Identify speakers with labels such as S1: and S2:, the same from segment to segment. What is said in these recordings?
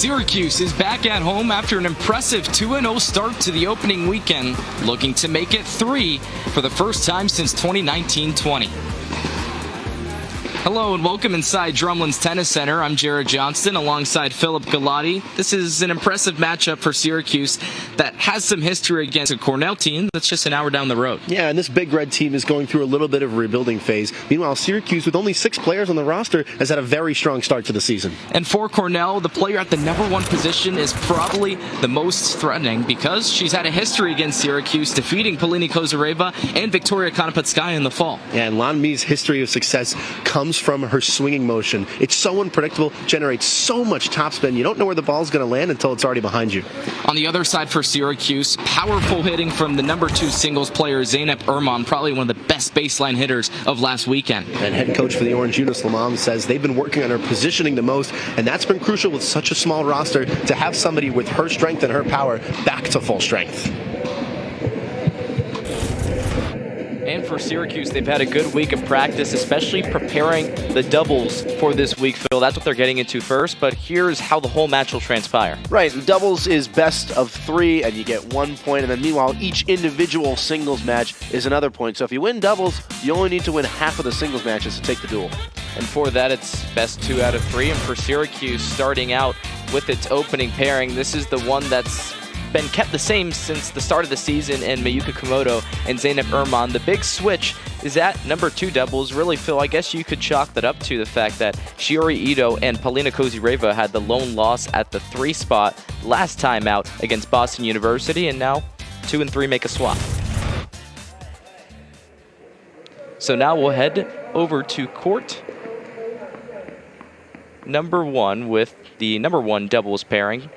S1: Syracuse is back at home after an impressive 2-0 start to the opening weekend, looking to make it 3 for the first time since 2019-20. Hello and welcome inside Drumlin's Tennis Center. I'm Jared Johnston alongside Philip Galati. This is an impressive matchup for Syracuse that has some history against a Cornell team that's just an hour down the road.
S2: Yeah, and this Big Red team is going through a little bit of a rebuilding phase. Meanwhile, Syracuse, with only 6 players on the roster, has had a very strong start to the season.
S1: And for Cornell, the player at the #1 position is probably the most threatening because she's had a history against Syracuse, defeating Polina Kozareva and Victoria Konopatskaya in the fall.
S2: Yeah, and Lan Mi's history of success comes from her swinging motion. It's so unpredictable, generates so much topspin. You don't know where the ball's going to land until it's already behind you.
S1: On the other side for Syracuse, powerful hitting from the #2 singles player Zeynep Erman, probably one of the best baseline hitters of last weekend.
S2: And head coach for the Orange, Eunice Lamam, says they've been working on her positioning the most, and that's been crucial with such a small roster to have somebody with her strength and her power back to full strength.
S3: And for Syracuse, they've had a good week of practice, especially preparing the doubles for this week, Phil. That's what they're getting into first, but here's how the whole match will transpire.
S4: Right, the doubles is best of 3, and you get 1 point, and then meanwhile, each individual singles match is another point. So if you win doubles, you only need to win half of the singles matches to take the duel.
S3: And for that, it's best 2 out of 3, and for Syracuse, starting out with its opening pairing, this is the one that's been kept the same since the start of the season in Mayuka Komodo and Zeynep Erman. The big switch is at #2 doubles. Really, Phil, I guess you could chalk that up to the fact that Shiori Ito and Polina Kozareva had the lone loss at the 3 spot last time out against Boston University, and now 2 and 3 make a swap. So now we'll head over to court #1 with the #1 doubles pairing.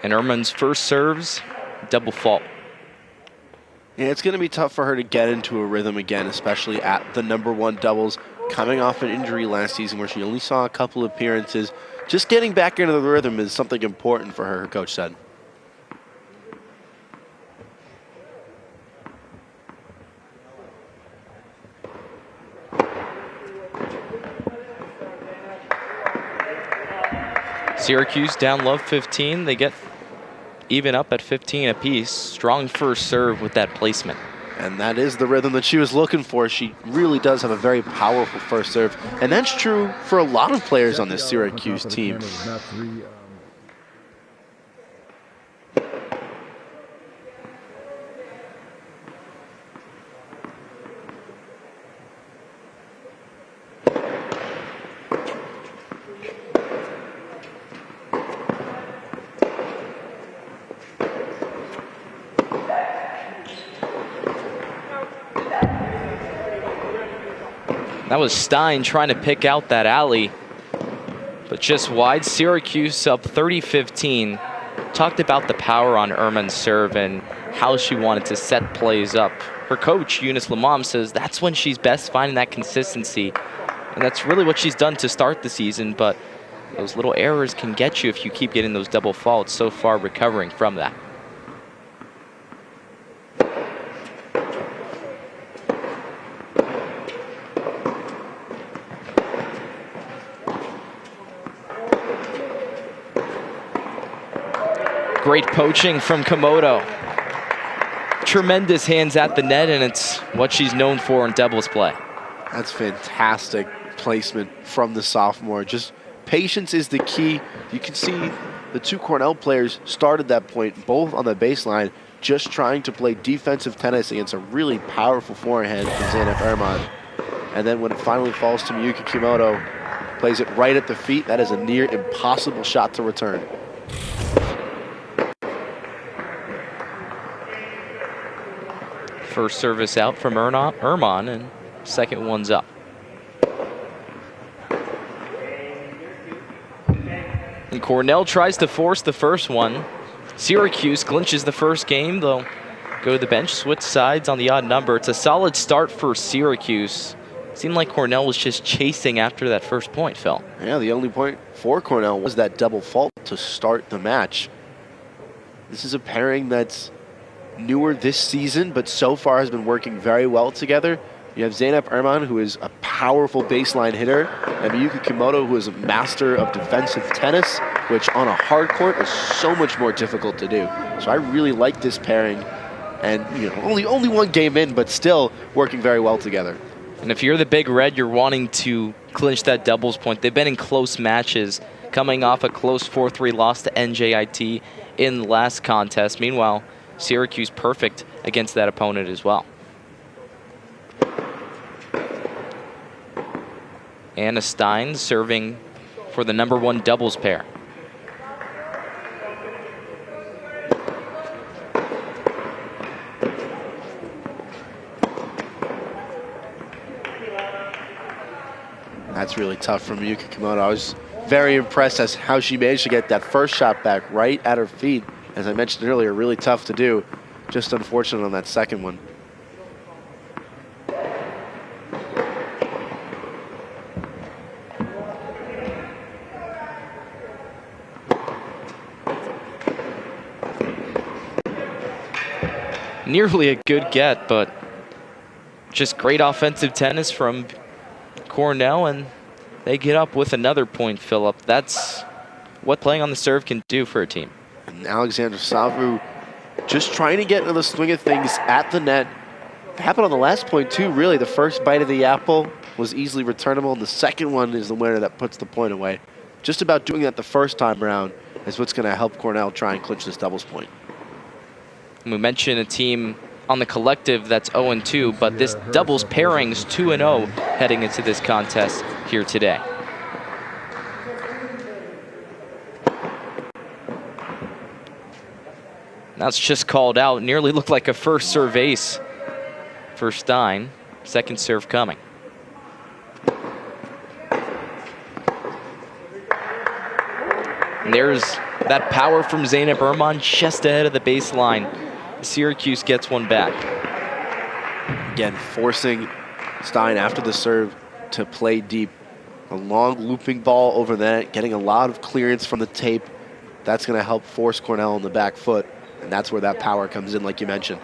S3: And Erman's first serves, double fault.
S4: Yeah, it's going to be tough for her to get into a rhythm again, especially at the #1 doubles, coming off an injury last season where she only saw a couple appearances. Just getting back into the rhythm is something important for her coach said.
S3: Syracuse down low 15. They get even up at 15 apiece. Strong first serve with that placement.
S4: And that is the rhythm that she was looking for. She really does have a very powerful first serve. And that's true for a lot of players on this Syracuse team.
S3: That was Stein trying to pick out that alley, but just wide. Syracuse up 30-15. Talked about the power on Erman's serve and how she wanted to set plays up. Her coach, Eunice Lamam, says that's when she's best, finding that consistency. And that's really what she's done to start the season, but those little errors can get you if you keep getting those double faults. So far recovering from that. Great poaching from Komodo. Tremendous hands at the net, and it's what she's known for in doubles play.
S4: That's fantastic placement from the sophomore. Just patience is the key. You can see the 2 Cornell players started that point, both on the baseline, just trying to play defensive tennis against a really powerful forehand from Zeynep Erman. And then when it finally falls to Mayuka Komodo, plays it right at the feet. That is a near impossible shot to return.
S3: First service out from Erman, and second one's up. And Cornell tries to force the first one. Syracuse clinches the first game. They'll go to the bench, switch sides on the odd number. It's a solid start for Syracuse. Seemed like Cornell was just chasing after that first point, Phil.
S4: Yeah, the only point for Cornell was that double fault to start the match. This is a pairing that's newer this season, but so far has been working very well together. You have Zeynep Erman, who is a powerful baseline hitter, and Miyuki Kimoto, who is a master of defensive tennis, which on a hard court is so much more difficult to do. So I really like this pairing, and only one game in, but still working very well together.
S3: And if you're the Big Red, you're wanting to clinch that doubles point. They've been in close matches, coming off a close 4-3 loss to NJIT in the last contest. Meanwhile, Syracuse perfect against that opponent as well. Anna Stein serving for the #1 doubles pair.
S4: That's really tough from Miyuki Kimoto. I was very impressed as how she managed to get that first shot back right at her feet. As I mentioned earlier, really tough to do. Just unfortunate on that second one.
S3: Nearly a good get, but just great offensive tennis from Cornell, and they get up with another point, Philip. That's what playing on the serve can do for a team.
S4: And Alexander Savu just trying to get into the swing of things at the net. It happened on the last point too, really. The first bite of the apple was easily returnable, and the second one is the winner that puts the point away. Just about doing that the first time around is what's going to help Cornell try and clinch this doubles point.
S3: We mentioned a team on the collective that's 0-2, but this doubles pairings 2-0 heading into this contest here today. That's just called out. Nearly looked like a first serve ace for Stein. Second serve coming. And there's that power from Zeynep Erman just ahead of the baseline. Syracuse gets one back.
S4: Again, forcing Stein after the serve to play deep. A long looping ball over the net, getting a lot of clearance from the tape. That's going to help force Cornell on the back foot, and that's where that power comes in, like you mentioned.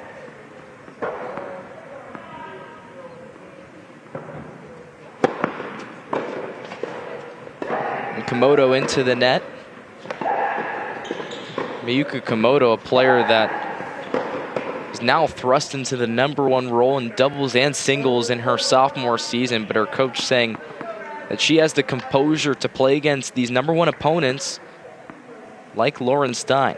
S3: And Komodo into the net. Miyuki Komodo, a player that is now thrust into the #1 role in doubles and singles in her sophomore season, but her coach saying that she has the composure to play against these #1 opponents like Lauren Stein.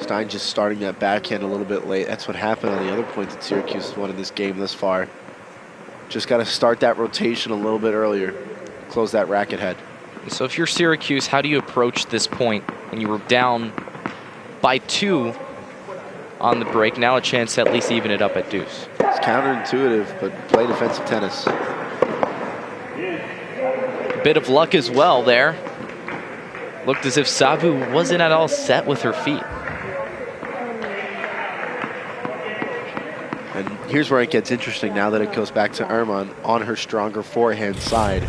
S4: Stein just starting that backhand a little bit late. That's what happened on the other point that Syracuse has won in this game thus far. Just got to start that rotation a little bit earlier. Close that racket head.
S3: So if you're Syracuse, how do you approach this point when you were down by 2 on the break? Now a chance to at least even it up at deuce.
S4: It's counterintuitive, but play defensive tennis.
S3: Bit of luck as well there. Looked as if Savu wasn't at all set with her feet.
S4: And here's where it gets interesting now that it goes back to Erman on her stronger forehand side.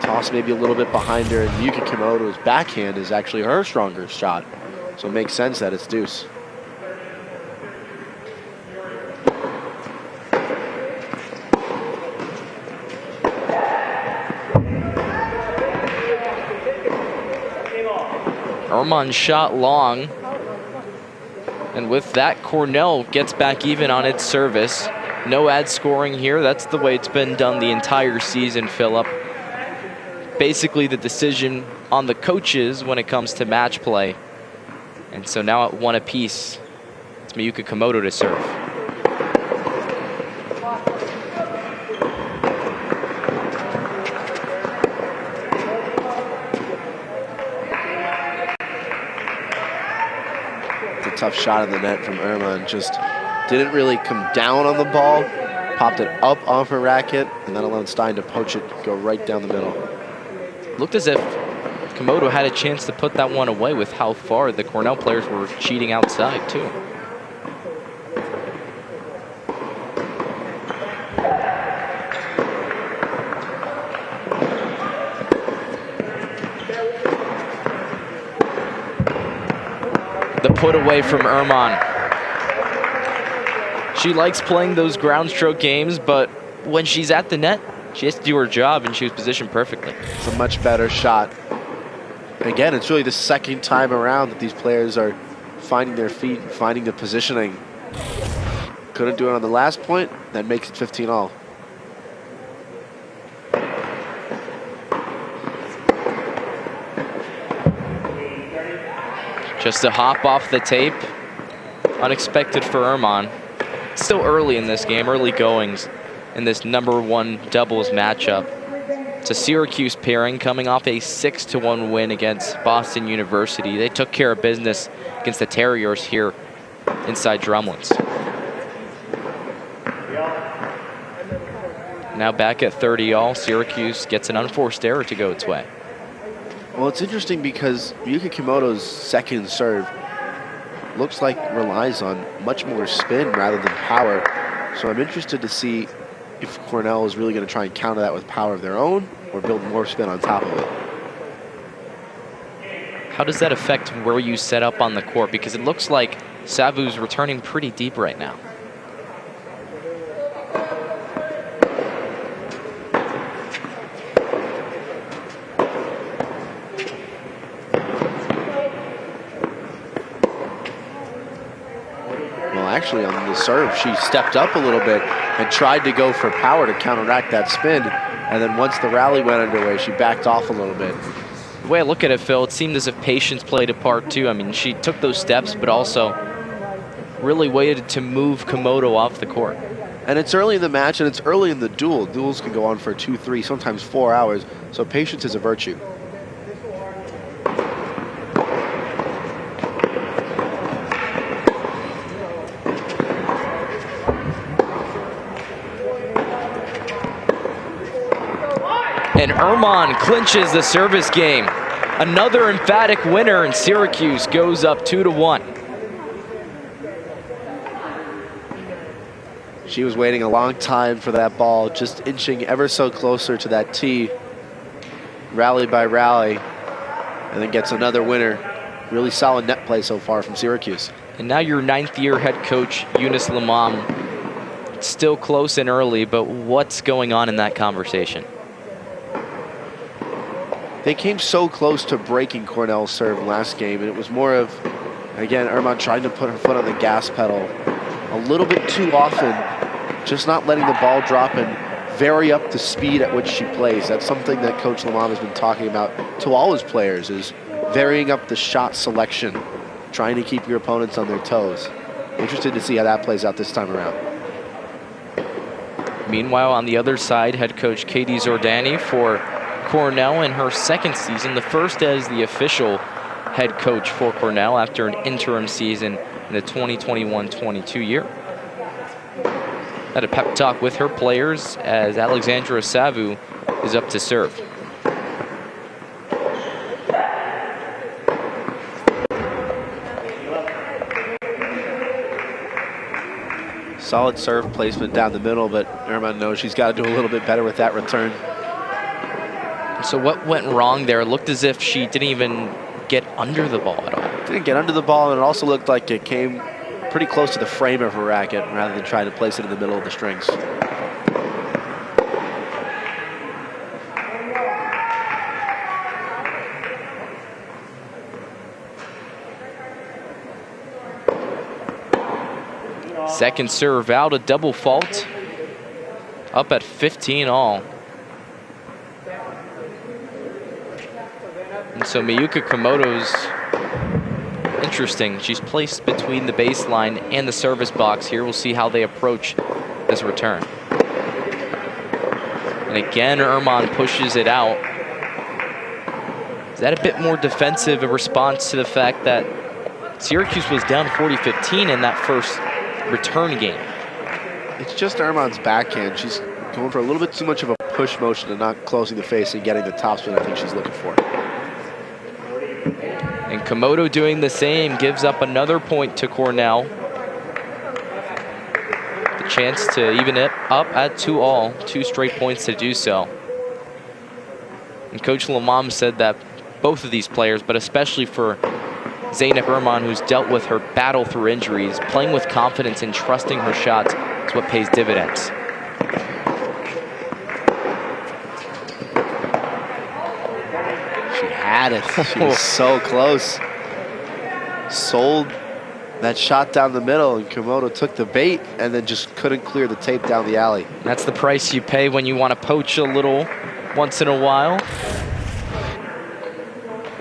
S4: Toss maybe a little bit behind her, and Miyuki Kimoto's backhand is actually her stronger shot. So it makes sense that it's deuce.
S3: Erman shot long. And with that, Cornell gets back even on its service. No ad scoring here. That's the way it's been done the entire season, Philip. Basically the decision on the coaches when it comes to match play. And so now at 1 apiece, it's Miyuki Komodo to serve.
S4: Tough shot in the net from Erman. Just didn't really come down on the ball. Popped it up off her racket, and then allowed Stein to poach it, go right down the middle.
S3: Looked as if Komodo had a chance to put that one away with how far the Cornell players were cheating outside, too. put away from Erman. She likes playing those ground stroke games, but when she's at the net, she has to do her job, and she was positioned perfectly.
S4: It's a much better shot. Again, it's really the second time around that these players are finding their feet, finding the positioning. Couldn't do it on the last point, that makes it 15-all.
S3: Just a hop off the tape. Unexpected for Erman. Still early in this game, early goings in this #1 doubles matchup. It's a Syracuse pairing coming off a 6-1 win against Boston University. They took care of business against the Terriers here inside Drumlins. Now back at 30-all, Syracuse gets an unforced error to go its way.
S4: Well, it's interesting because Miyuki Kimoto's second serve looks like relies on much more spin rather than power. So I'm interested to see if Cornell is really going to try and counter that with power of their own or build more spin on top of it.
S3: How does that affect where you set up on the court? Because it looks like Savu's returning pretty deep right now.
S4: Actually, on the serve, she stepped up a little bit and tried to go for power to counteract that spin. And then once the rally went underway, she backed off a little bit.
S3: The way I look at it, Phil, it seemed as if patience played a part too. I mean, she took those steps, but also really waited to move Kimoto off the court.
S4: And it's early in the match, and it's early in the duel. Duels can go on for 2, 3, sometimes 4 hours. So patience is a virtue.
S3: And Erman clinches the service game. Another emphatic winner, and Syracuse goes up 2-1.
S4: She was waiting a long time for that ball, just inching ever so closer to that tee. Rally by rally, and then gets another winner. Really solid net play so far from Syracuse.
S3: And now your 9th-year head coach, Eunice Lamam. Still close and early, but what's going on in that conversation?
S4: They came so close to breaking Cornell's serve last game, and it was more of, again, Erman trying to put her foot on the gas pedal a little bit too often, just not letting the ball drop and vary up the speed at which she plays. That's something that Coach Lamam has been talking about to all his players, is varying up the shot selection, trying to keep your opponents on their toes. Interested to see how that plays out this time around.
S3: Meanwhile, on the other side, head coach Katie Zordani for Cornell in her second season, the first as the official head coach for Cornell after an interim season in the 2021-22 year. Had a pep talk with her players as Alexandra Savu is up to serve.
S4: Solid serve placement down the middle, but Erman knows she's got to do a little bit better with that return.
S3: So what went wrong there? It looked as if she didn't even get under the ball at all.
S4: Didn't get under the ball, and it also looked like it came pretty close to the frame of her racket rather than trying to place it in the middle of the strings.
S3: Second serve out, a double fault. Up at 15-all. And so Miyuki Kimoto's interesting. She's placed between the baseline and the service box here. We'll see how they approach this return. And again, Erman pushes it out. Is that a bit more defensive in response to the fact that Syracuse was down 40-15 in that first return game?
S4: It's just Erman's backhand. She's going for a little bit too much of a push motion and not closing the face and getting the topspin I think she's looking for.
S3: And Kimoto doing the same, gives up another point to Cornell. The chance to even it up at 2-all, 2 straight points to do so. And Coach Lamam said that both of these players, but especially for Zeynep Erman, who's dealt with her battle through injuries, playing with confidence and trusting her shots is what pays dividends.
S4: She had it. She was so close. Sold that shot down the middle, and Komodo took the bait and then just couldn't clear the tape down the alley.
S3: That's the price you pay when you want to poach a little once in a while.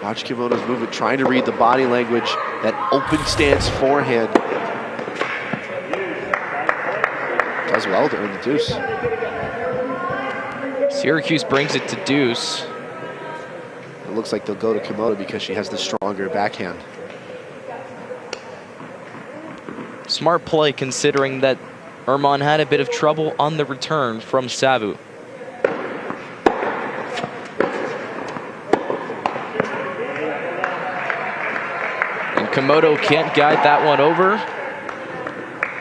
S4: Watch Komodo's movement, trying to read the body language, that open stance forehand. Does well to earn the deuce.
S3: Syracuse brings it to deuce.
S4: It looks like they'll go to Komodo because she has the stronger backhand.
S3: Smart play considering that Erman had a bit of trouble on the return from Savu. And Komodo can't guide that one over.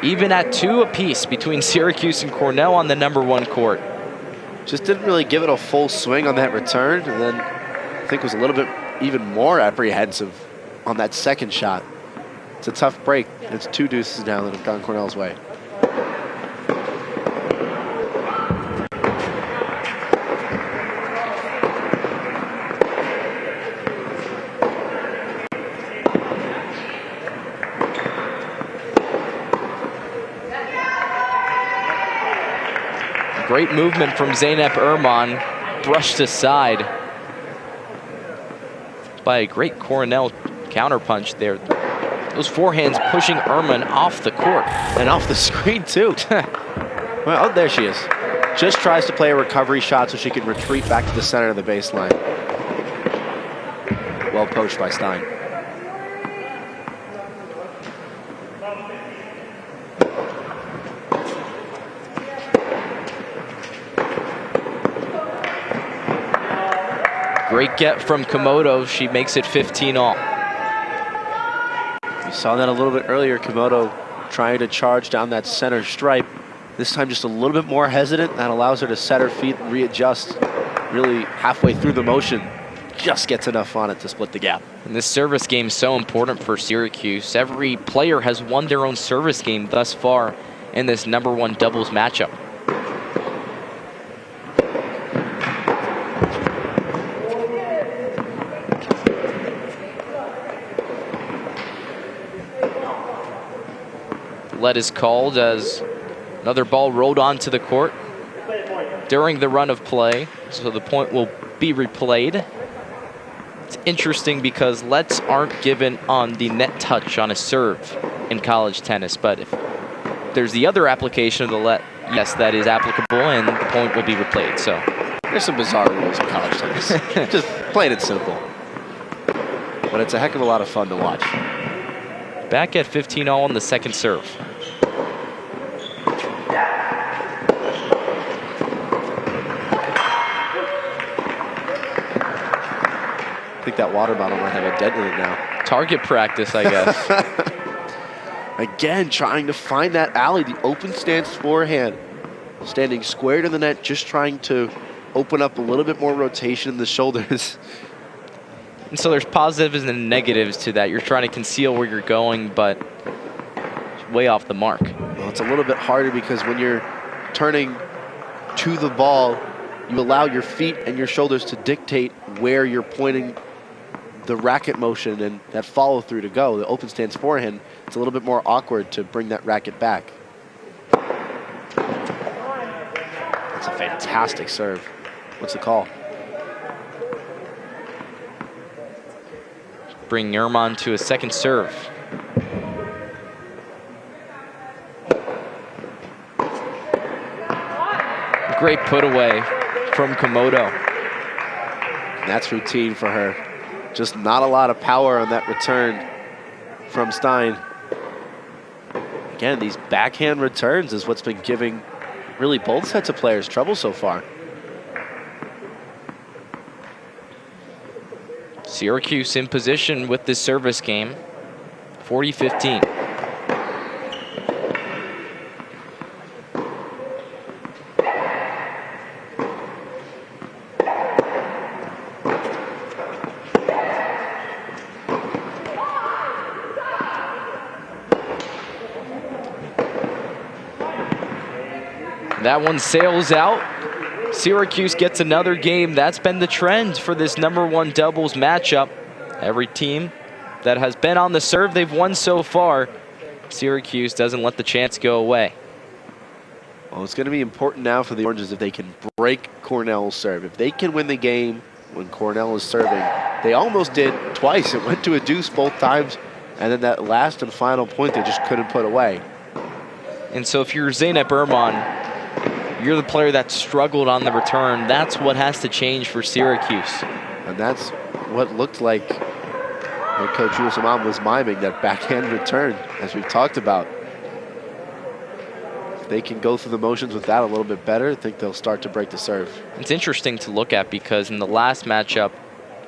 S3: Even at 2 apiece between Syracuse and Cornell on the #1 court.
S4: Just didn't really give it a full swing on that return, and then I think was a little bit even more apprehensive on that second shot. It's a tough break. It's 2 deuces now that have gone Cornell's way.
S3: Great movement from Zeynep Erman, brushed aside by a great Cornell counterpunch there. Those forehands pushing Erman off the court.
S4: And off the screen, too. Well, oh, there she is. Just tries to play a recovery shot so she can retreat back to the center of the baseline. Well poached by Stein.
S3: Great get from Komodo. She makes it 15-all.
S4: We saw that a little bit earlier. Komodo trying to charge down that center stripe. This time just a little bit more hesitant. That allows her to set her feet and readjust. Really halfway through the motion, just gets enough on it to split the gap.
S3: And this service game is so important for Syracuse. Every player has won their own service game thus far in this #1 doubles matchup. Let is called as another ball rolled onto the court during the run of play, so the point will be replayed. It's interesting because lets aren't given on the net touch on a serve in college tennis, but if there's the other application of the let, yes, that is applicable, and the point will be replayed. So
S4: there's some bizarre rules in college tennis. Just plain and simple. But it's a heck of a lot of fun to watch.
S3: Back at 15-all on the second serve.
S4: I think that water bottle might have a dent in it now.
S3: Target practice, I guess.
S4: Again, trying to find that alley, the open stance forehand. Standing square to the net, just trying to open up a little bit more rotation in the shoulders.
S3: And so there's positives and negatives to that. You're trying to conceal where you're going, but way off the mark.
S4: Well, it's a little bit harder because when you're turning to the ball, you allow your feet and your shoulders to dictate where you're pointing the racket motion and that follow through to go. The open stance forehand, it's a little bit more awkward to bring that racket back. That's a fantastic serve. What's the call?
S3: Bring Erman to a second serve. Great put away from Komodo.
S4: And that's routine for her. Just not a lot of power on that return from Stein. Again, these backhand returns is what's been giving really both sets of players trouble so far.
S3: Syracuse in position with this service game, 40-15. That one sails out. Syracuse gets another game. That's been the trend for this #1 doubles matchup. Every team that has been on the serve, they've won so far. Syracuse doesn't let the chance go away.
S4: Well, it's going to be important now for the Oranges if they can break Cornell's serve. If they can win the game when Cornell is serving, they almost did twice. It went to a deuce both times, and then that last and final point they just couldn't put away.
S3: And so if you're Zeynep Erman, you're the player that struggled on the return. That's what has to change for Syracuse.
S4: And that's what looked like when Coach Usamam was miming that backhand return, as we've talked about. If they can go through the motions with that a little bit better, I think they'll start to break the serve.
S3: It's interesting to look at because in the last matchup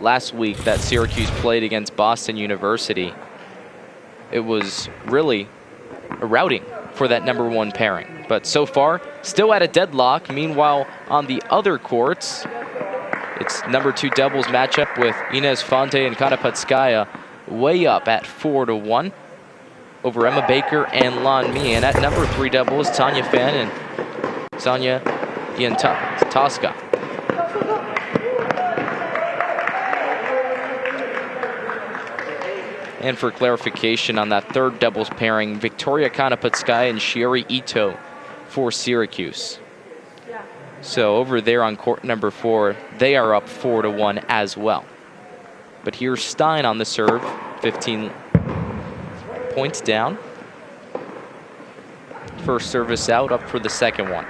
S3: last week that Syracuse played against Boston University, it was really a routing for that #1 pairing. But so far, still at a deadlock. Meanwhile, on the other courts, it's #2 doubles matchup with Inez Fonte and Kanapatskaya way up at 4-1 over Emma Baker and Lan Mi. And at #3 doubles, Tanya Fan and Sonia Iantowska. And for clarification on that third doubles pairing, Victoria Kanapatskaya and Shiori Ito for Syracuse. So over there on court #4, they are up 4-1 as well. But here's Stein on the serve, 15 points down. First service out, up for the second one.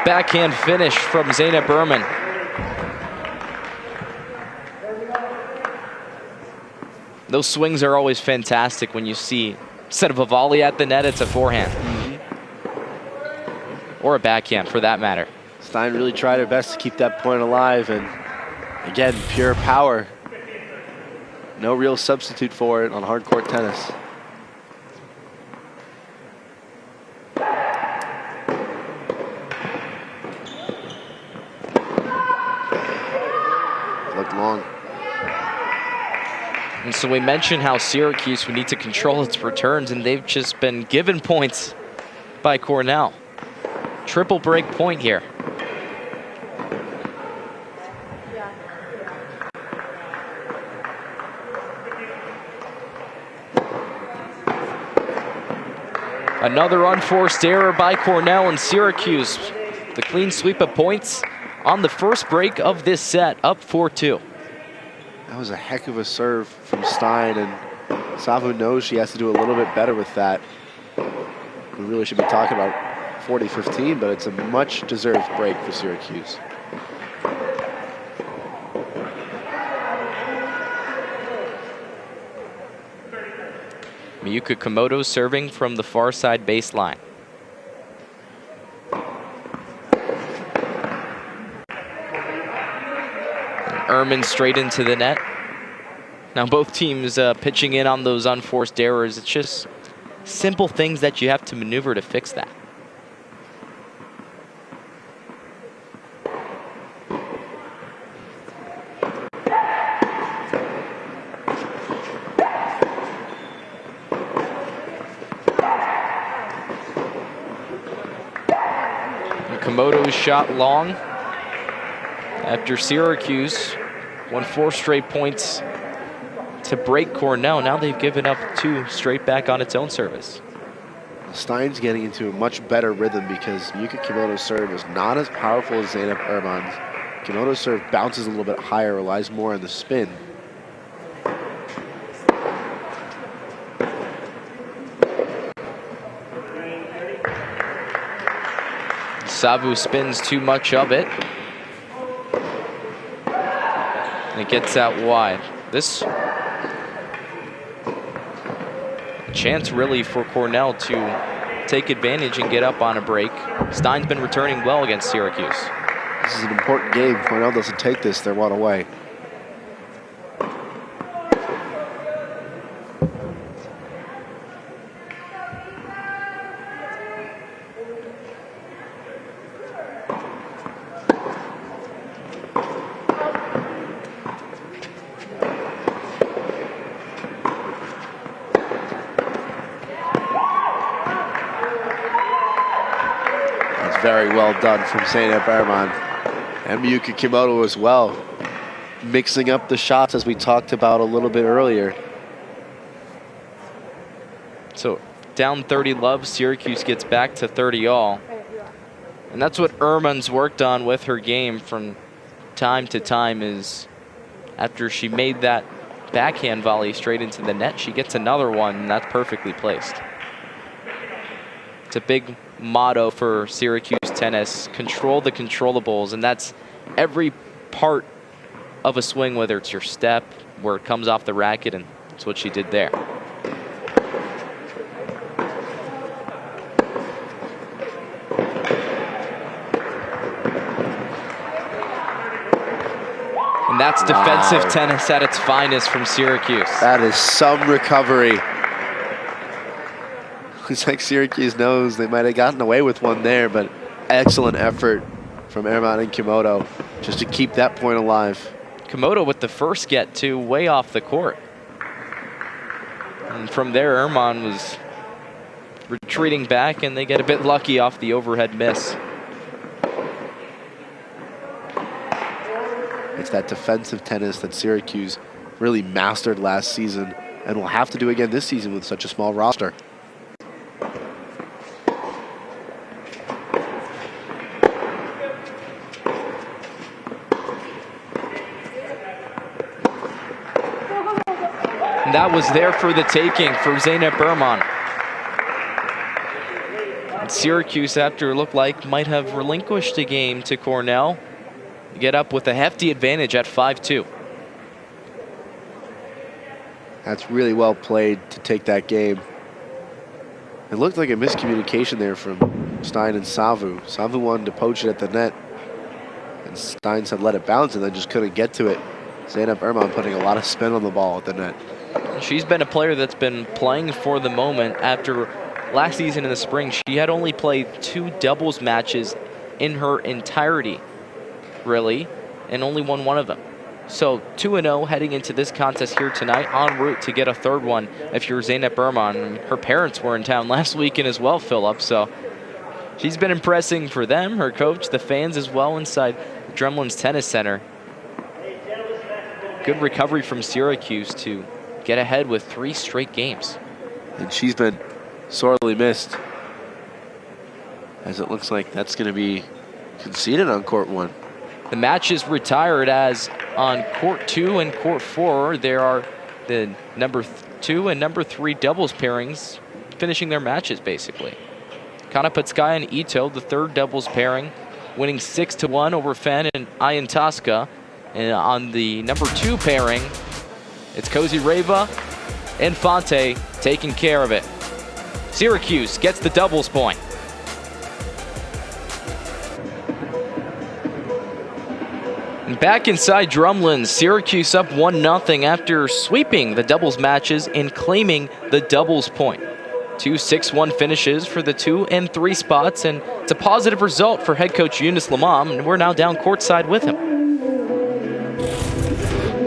S3: Backhand finish from Zeynep Erman. Those swings are always fantastic when you see, instead of a volley at the net, it's a forehand. Or a backhand, for that matter.
S4: Stein really tried her best to keep that point alive, and again, pure power. No real substitute for it on hard court tennis. Looked long.
S3: And so we mentioned how Syracuse would need to control its returns, and they've just been given points by Cornell. Triple break point here. Another unforced error by Cornell, and Syracuse, the clean sweep of points on the first break of this set, up 4-2.
S4: That was a heck of a serve from Stein, and Savu knows she has to do a little bit better with that. We really should be talking about 40-15, but it's a much-deserved break for Syracuse.
S3: Miyuka Komodo serving from the far side baseline. Erman straight into the net. Now both teams pitching in on those unforced errors. It's just simple things that you have to maneuver to fix that. And Komodo's shot long after Syracuse won 4 straight points to break Cornell. Now they've given up 2 straight back on its own service.
S4: Stein's getting into a much better rhythm because Miyuka Komodo's serve is not as powerful as Zeynep Erman's. Komodo's serve bounces a little bit higher, relies more on the spin.
S3: Savu spins too much of it. And it gets out wide. This chance really for Cornell to take advantage and get up on a break. Stein's been returning well against Syracuse.
S4: This is an important game. Cornell doesn't take this, they're one away. very well done from Zeynep Erman. And Miyuki Kimoto as well, mixing up the shots as we talked about a little bit earlier.
S3: So down 30 love, Syracuse gets back to 30 all. And that's what Erman's worked on with her game from time to time, is after she made that backhand volley straight into the net, she gets another one, and that's perfectly placed. It's a big motto for Syracuse tennis: control the controllables, and that's every part of a swing, whether it's your step, where it comes off the racket, and that's what she did there. And that's defensive tennis at its finest from Syracuse.
S4: That is some recovery. Looks like Syracuse knows they might have gotten away with one there, but excellent effort from Erman and Kimoto just to keep that point alive.
S3: Kimoto with the first get to way off the court. And from there, Erman was retreating back, and they get a bit lucky off the overhead miss.
S4: It's that defensive tennis that Syracuse really mastered last season and will have to do again this season with such a small roster.
S3: And that was there for the taking for Zeynep Erman. And Syracuse, after it looked like might have relinquished a game to Cornell, get up with a hefty advantage at 5-2.
S4: That's really well played to take that game. It looked like a miscommunication there from Stein and Savu. Savu wanted to poach it at the net, and Stein said let it bounce, and then just couldn't get to it. Zeynep Erman putting a lot of spin on the ball at the net.
S3: She's been a player that's been playing for the moment. After last season in the spring, she had only played 2 doubles matches in her entirety, really, and only won one of them. So 2-0 heading into this contest here tonight, en route to get a third one if you're Zeynep Erman. Her parents were in town last weekend as well, Philip, so she's been impressing for them, her coach, the fans as well inside Drumlin's Tennis Center. Good recovery from Syracuse to get ahead with 3 straight games.
S4: And she's been sorely missed, as it looks like that's going to be conceded on court 1.
S3: The match is retired, as on court 2 and court 4, there are the number 2 and number 3 doubles pairings finishing their matches, basically. Kanapetskaya and Ito, the third doubles pairing, winning 6-1 over Fenn and Iantaska. And on the number 2 pairing, it's Kozyreva and Fonte taking care of it. Syracuse gets the doubles point. And back inside Drumlin, Syracuse up 1-0 after sweeping the doubles matches and claiming the doubles point. 2 6-1 finishes for the 2 and 3 spots, and it's a positive result for head coach Yunus Lamam, and we're now down courtside with him.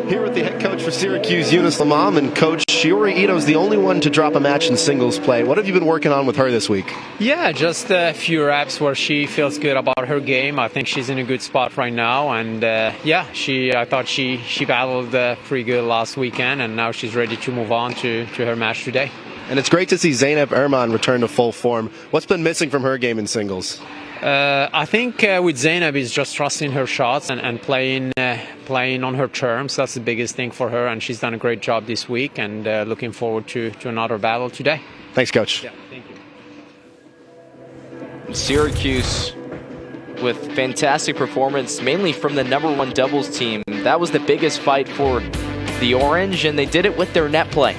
S2: Here with the head coach for Syracuse, Yunus Lamam, and Coach Shiori Ito's the only one to drop a match in singles play. What have you been working on with her this week?
S5: Yeah, just a few reps where she feels good about her game. I think she's in a good spot right now, and I thought she battled pretty good last weekend, and now she's ready to move on to her match today.
S2: And it's great to see Zeynep Erman return to full form. What's been missing from her game in singles?
S5: I think with Zeynep is just trusting her shots and playing on her terms. That's the biggest thing for her, and she's done a great job this week, and looking forward to another battle today.
S2: Thanks, Coach.
S5: Yeah, thank you.
S3: Syracuse with fantastic performance, mainly from the number 1 doubles team. That was the biggest fight for the Orange, and they did it with their net play.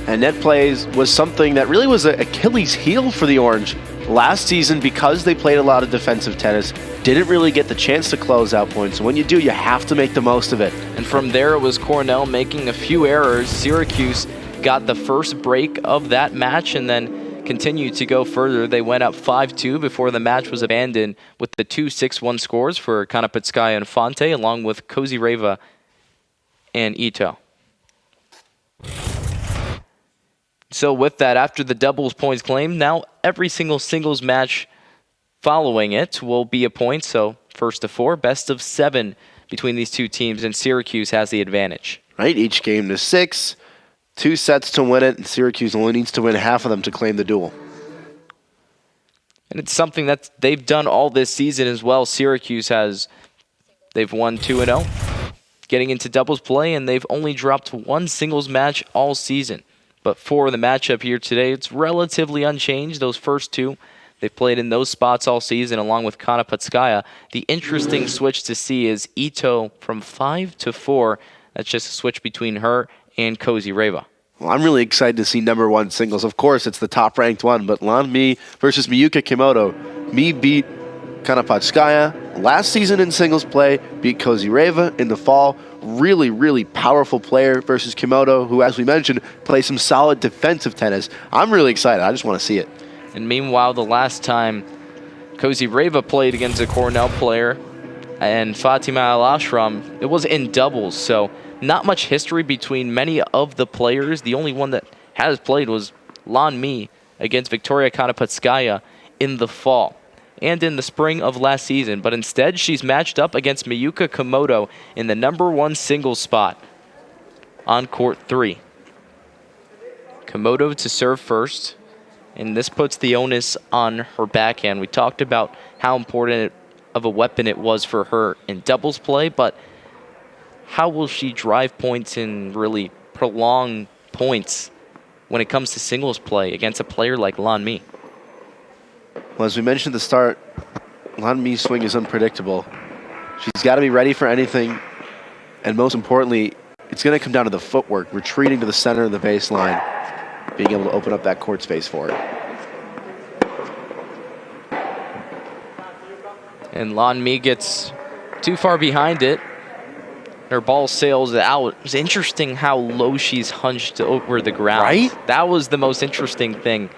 S4: And net plays was something that really was an Achilles heel for the Orange. Last season, because they played a lot of defensive tennis, didn't really get the chance to close out points. So when you do, you have to make the most of it.
S3: And from there, it was Cornell making a few errors. Syracuse got the first break of that match and then continued to go further. They went up 5-2 before the match was abandoned with the 2 6-1 scores for Kanapetskaya and Fonte, along with Kozyreva and Ito. So with that, after the doubles points claimed, now every single singles match following it will be a point. So first to 4, best of 7 between these two teams, and Syracuse has the advantage.
S4: Right, each game to 6, 2 sets to win it, and Syracuse only needs to win half of them to claim the duel.
S3: And it's something that they've done all this season as well. Syracuse they've won 2-0, getting into doubles play, and they've only dropped 1 singles match all season. But for the matchup here today, it's relatively unchanged. Those first 2, they've played in those spots all season, along with Konopatskaya. The interesting switch to see is Ito from 5 to 4. That's just a switch between her and Kozyreva.
S4: Well, I'm really excited to see number 1 singles. Of course, it's the top-ranked one, but Lan Mi versus Miyuka Kimoto. Mi beat Konopatskaya last season in singles play, beat Kozyreva in the fall. Really, really powerful player versus Kimoto, who, as we mentioned, plays some solid defensive tennis. I'm really excited. I just want to see it.
S3: And meanwhile, the last time Kozyreva played against a Cornell player and Fatima Al-Ashram, it was in doubles, so not much history between many of the players. The only one that has played was Lan Mi against Victoria Konopatskaya in the fall and in the spring of last season. But instead, she's matched up against Miyuka Kimoto in the number 1 singles spot on court 3. Kimoto to serve first, and this puts the onus on her backhand. We talked about how important of a weapon it was for her in doubles play, but how will she drive points and really prolong points when it comes to singles play against a player like Lan Mi?
S4: Well, as we mentioned at the start, Lan Mi's swing is unpredictable. She's got to be ready for anything, and most importantly, it's going to come down to the footwork, retreating to the center of the baseline, being able to open up that court space for it.
S3: And Lan Mi gets too far behind it. Her ball sails out. It's interesting how low she's hunched over the ground.
S4: Right?
S3: That was the most interesting thing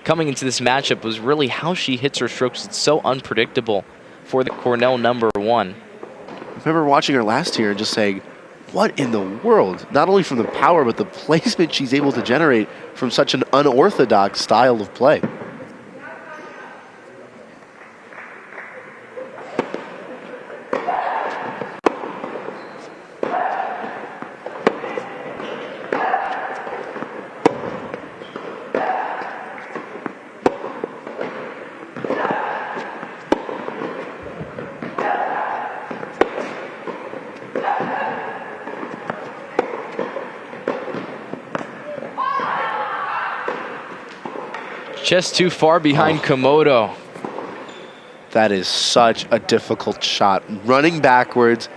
S3: coming into this matchup, was really how she hits her strokes. It's so unpredictable for the Cornell number 1.
S4: I remember watching her last year and just saying, what in the world? Not only from the power, but the placement she's able to generate from such an unorthodox style of play.
S3: Just too far behind Kimoto.
S4: That is such a difficult shot. Running backwards,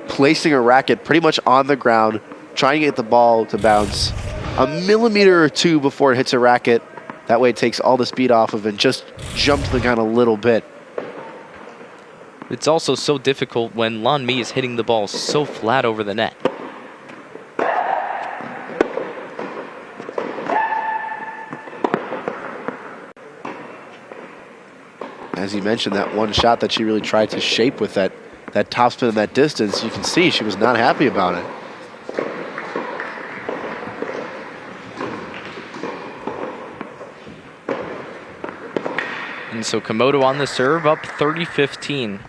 S4: placing a racket pretty much on the ground, trying to get the ball to bounce a millimeter or 2 before it hits a racket. That way it takes all the speed off of it and just jumps the gun a little bit.
S3: It's also so difficult when Lan Mi is hitting the ball so flat over the net.
S4: As you mentioned, that one shot that she really tried to shape with that topspin and that distance, you can see she was not happy about it.
S3: And so Kimoto on the serve, up 30-15.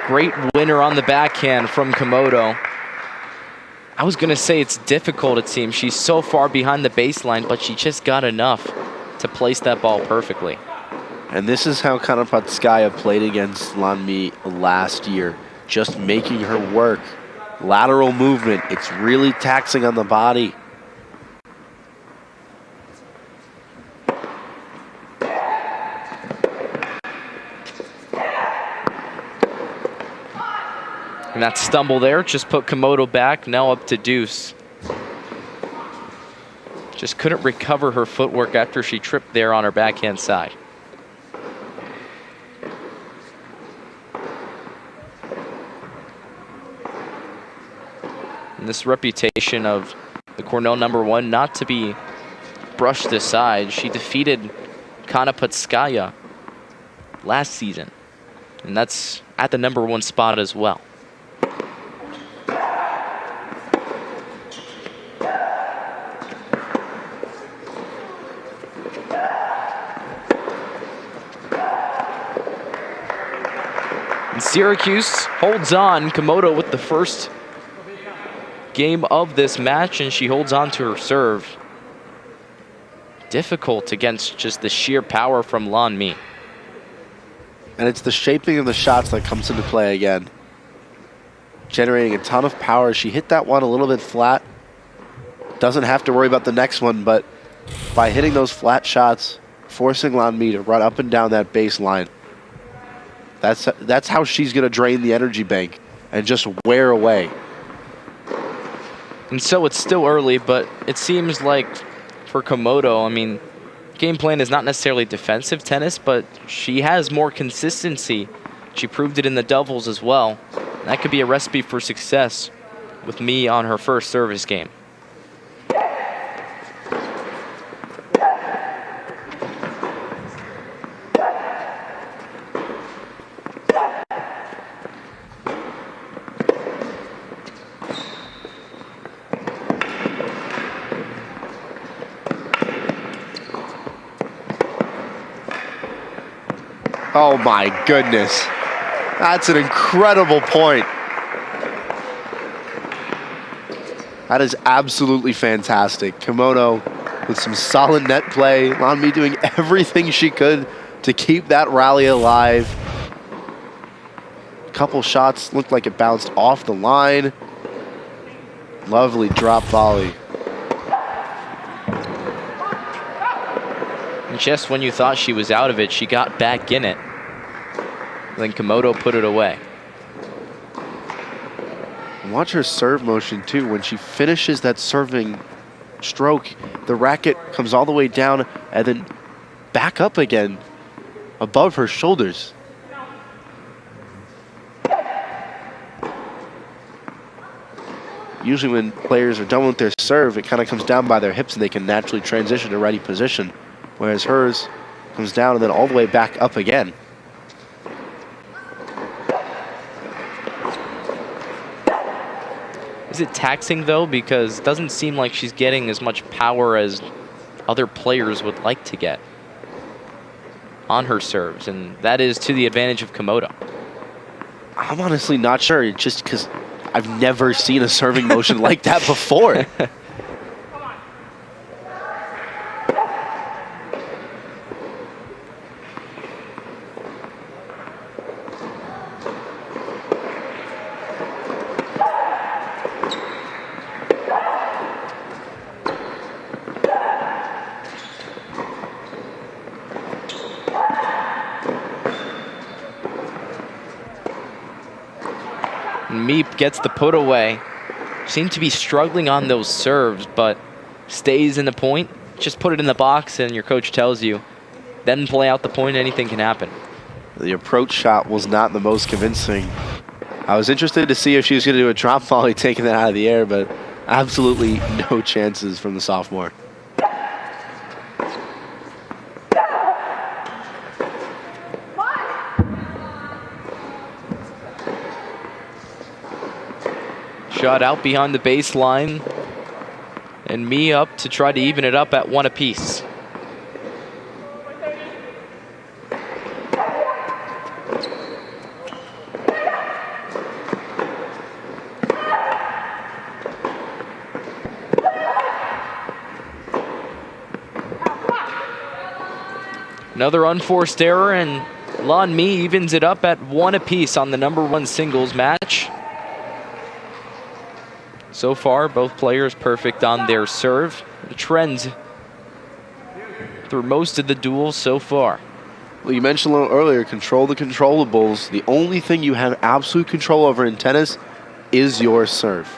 S3: Great winner on the backhand from Kimoto. I was going to say it's difficult, it seems. She's so far behind the baseline, but she just got enough to place that ball perfectly.
S4: And this is how Konopatskaya played against Lan Mi last year. Just making her work. Lateral movement. It's really taxing on the body.
S3: And that stumble there just put Kimoto back, now up to deuce. Just couldn't recover her footwork after she tripped there on her backhand side. And this reputation of the Cornell #1 not to be brushed aside. She defeated Kanapatskaya last season, and that's at the #1 spot as well. And Syracuse holds on. Komodo with the first game of this match, and she holds on to her serve. Difficult against just the sheer power from Lan Mi.
S4: And it's the shaping of the shots that comes into play again. Generating a ton of power. She hit that one a little bit flat. Doesn't have to worry about the next one, but by hitting those flat shots, forcing Lan Mi to run up and down that baseline, that's how she's going to drain the energy bank and just wear away.
S3: And so it's still early, but it seems like for Komodo, I mean, game plan is not necessarily defensive tennis, but she has more consistency. She proved it in the doubles as well. That could be a recipe for success with Mi on her first service game.
S4: Oh my goodness. That's an incredible point. That is absolutely fantastic. Komodo with some solid net play. Lan Mi doing everything she could to keep that rally alive. A couple shots looked like it bounced off the line. Lovely drop volley.
S3: And just when you thought she was out of it, she got back in it. Then Komodo put it away.
S4: Watch her serve motion too. When she finishes that serving stroke, the racket comes all the way down and then back up again above her shoulders. Usually when players are done with their serve, it kind of comes down by their hips and they can naturally transition to ready position. Whereas hers comes down and then all the way back up again.
S3: Is it taxing though? Because it doesn't seem like she's getting as much power as other players would like to get on her serves, and that is to the advantage of Komodo.
S4: I'm honestly not sure, just because I've never seen a serving motion like that before.
S3: Meep gets the put away. Seemed to be struggling on those serves, but stays in the point. Just put it in the box and your coach tells you, then play out the point, anything can happen.
S4: The approach shot was not the most convincing. I was interested to see if she was going to do a drop volley taking that out of the air, but absolutely no chances from the sophomore.
S3: Shot out behind the baseline, and Mi up to try to even it up at 1 apiece. Another unforced error, and Lan Mi evens it up at 1 apiece on the #1 singles match. So far, both players perfect on their serve. The trend through most of the duels so far.
S4: Well, you mentioned a little earlier, control the controllables. The only thing you have absolute control over in tennis is your serve.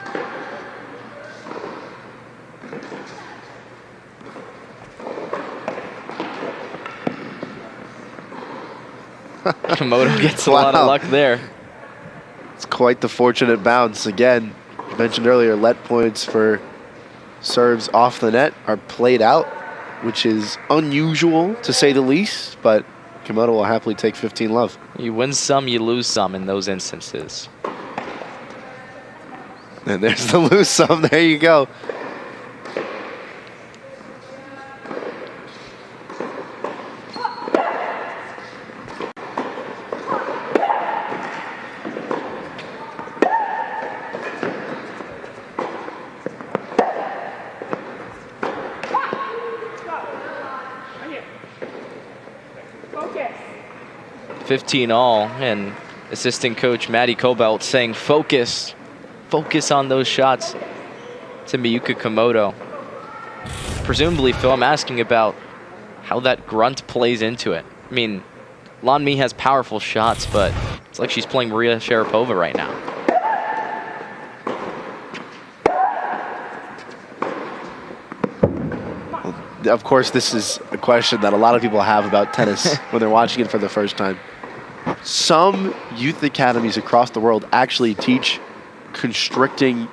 S3: Komodo gets a lot of luck there.
S4: It's quite the fortunate bounce. Again, you mentioned earlier, let points for serves off the net are played out, which is unusual to say the least, but Komodo will happily take 15 love.
S3: You win some, you lose some in those instances.
S4: And there's the lose some. There you go.
S6: Focus.
S3: 15 all, and assistant coach Maddie Cobalt saying focus on those shots to Miyuka Komodo. Presumably, Phil, I'm asking about how that grunt plays into it. I mean, Lan Mi has powerful shots, but it's like she's playing Maria Sharapova right now.
S4: Of course, this is a question that a lot of people have about tennis when they're watching it for the first time. Some youth academies across the world actually teach constricting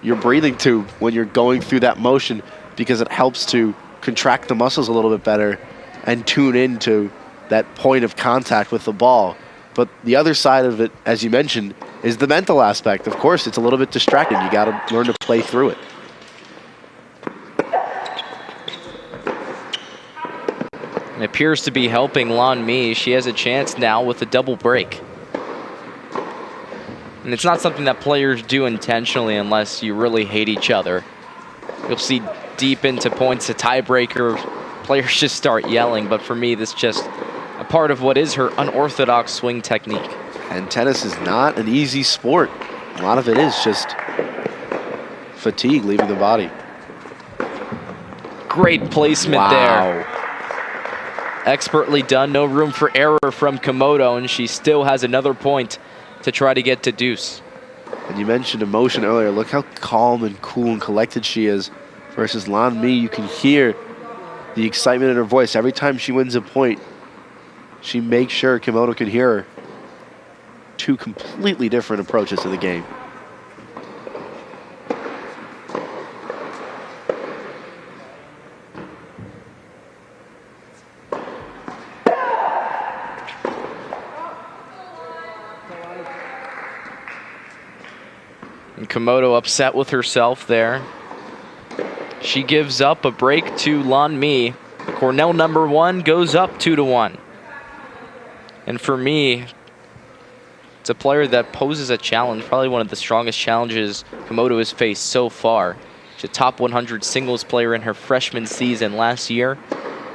S4: your breathing tube when you're going through that motion because it helps to contract the muscles a little bit better and tune into that point of contact with the ball. But the other side of it, as you mentioned, is the mental aspect. Of course, it's a little bit distracting. You got to learn to play through it.
S3: It appears to be helping Lan Mi. She has a chance now with a double break. And it's not something that players do intentionally unless you really hate each other. You'll see deep into points, a tiebreaker, players just start yelling. But for me, this is just a part of what is her unorthodox swing technique.
S4: And tennis is not an easy sport. A lot of it is just fatigue leaving the body.
S3: Great placement there. Expertly done, no room for error from Komodo, and she still has another point to try to get to deuce.
S4: And you mentioned emotion earlier. Look how calm and cool and collected she is versus Lan Mi. You can hear the excitement in her voice. Every time she wins a point, she makes sure Komodo can hear her. Two completely different approaches to the game.
S3: And Komodo upset with herself there. She gives up a break to Lan Mi. Cornell #1 goes up 2-1. And for me, it's a player that poses a challenge, probably one of the strongest challenges Komodo has faced so far. She's a top 100 singles player in her freshman season last year.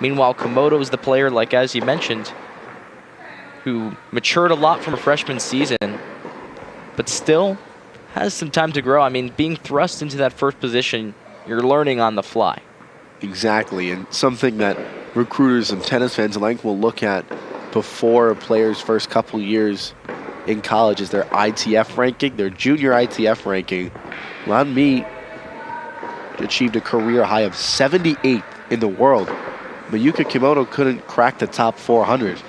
S3: Meanwhile, Komodo is the player, like as you mentioned, who matured a lot from her freshman season, but still has some time to grow. I mean, being thrust into that first position, you're learning on the fly.
S4: Exactly, and something that recruiters and tennis fans alike will look at before a player's first couple years in college is their ITF ranking, their junior ITF ranking. Lan Mi achieved a career high of 78th in the world. Miyuka Komodo couldn't crack the top 400.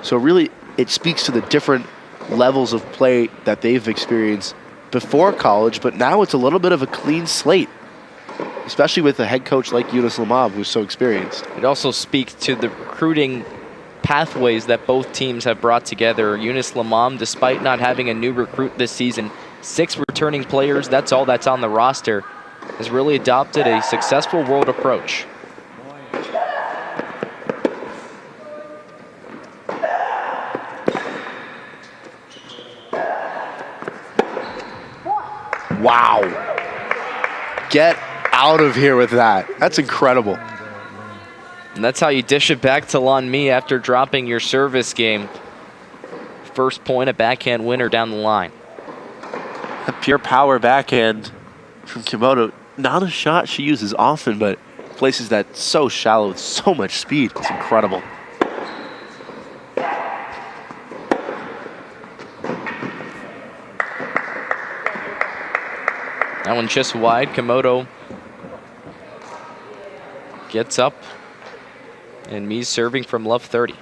S4: So really, it speaks to the different levels of play that they've experienced before college, but now it's a little bit of a clean slate, especially with a head coach like Eunice Lamab, who's so experienced.
S3: It also speaks to the recruiting pathways that both teams have brought together. Eunice Lamam, despite not having a new recruit this season, 6 returning players, that's all that's on the roster, has really adopted a successful world approach.
S4: Wow. Get out of here with that. That's incredible.
S3: And that's how you dish it back to Lan Mi after dropping your service game. First point, a backhand winner down the line.
S4: A pure power backhand from Komodo. Not a shot she uses often, but places that so shallow with so much speed. It's incredible.
S3: That one just wide. Komodo gets up. And Mi's serving from love 30.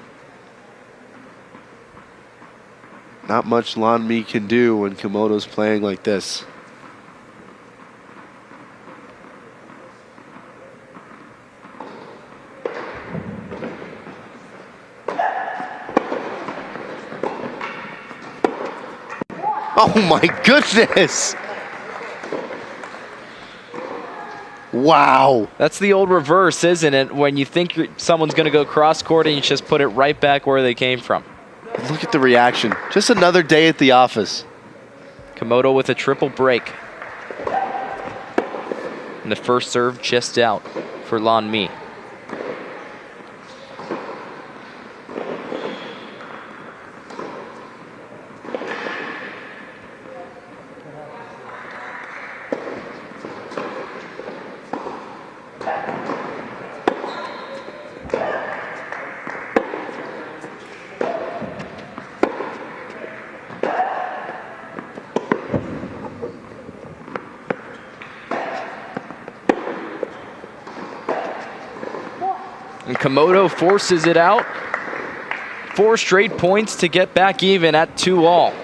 S4: Not much Lan Mi can do when Komodo's playing like this. Oh my goodness! Wow.
S3: That's the old reverse, isn't it? When you think someone's going to go cross-court and you just put it right back where they came from.
S4: Look at the reaction. Just another day at the office.
S3: Komodo with a triple break. And the first serve just out for Lan Mi. And Komodo forces it out. 4 straight points to get back even at 2-all.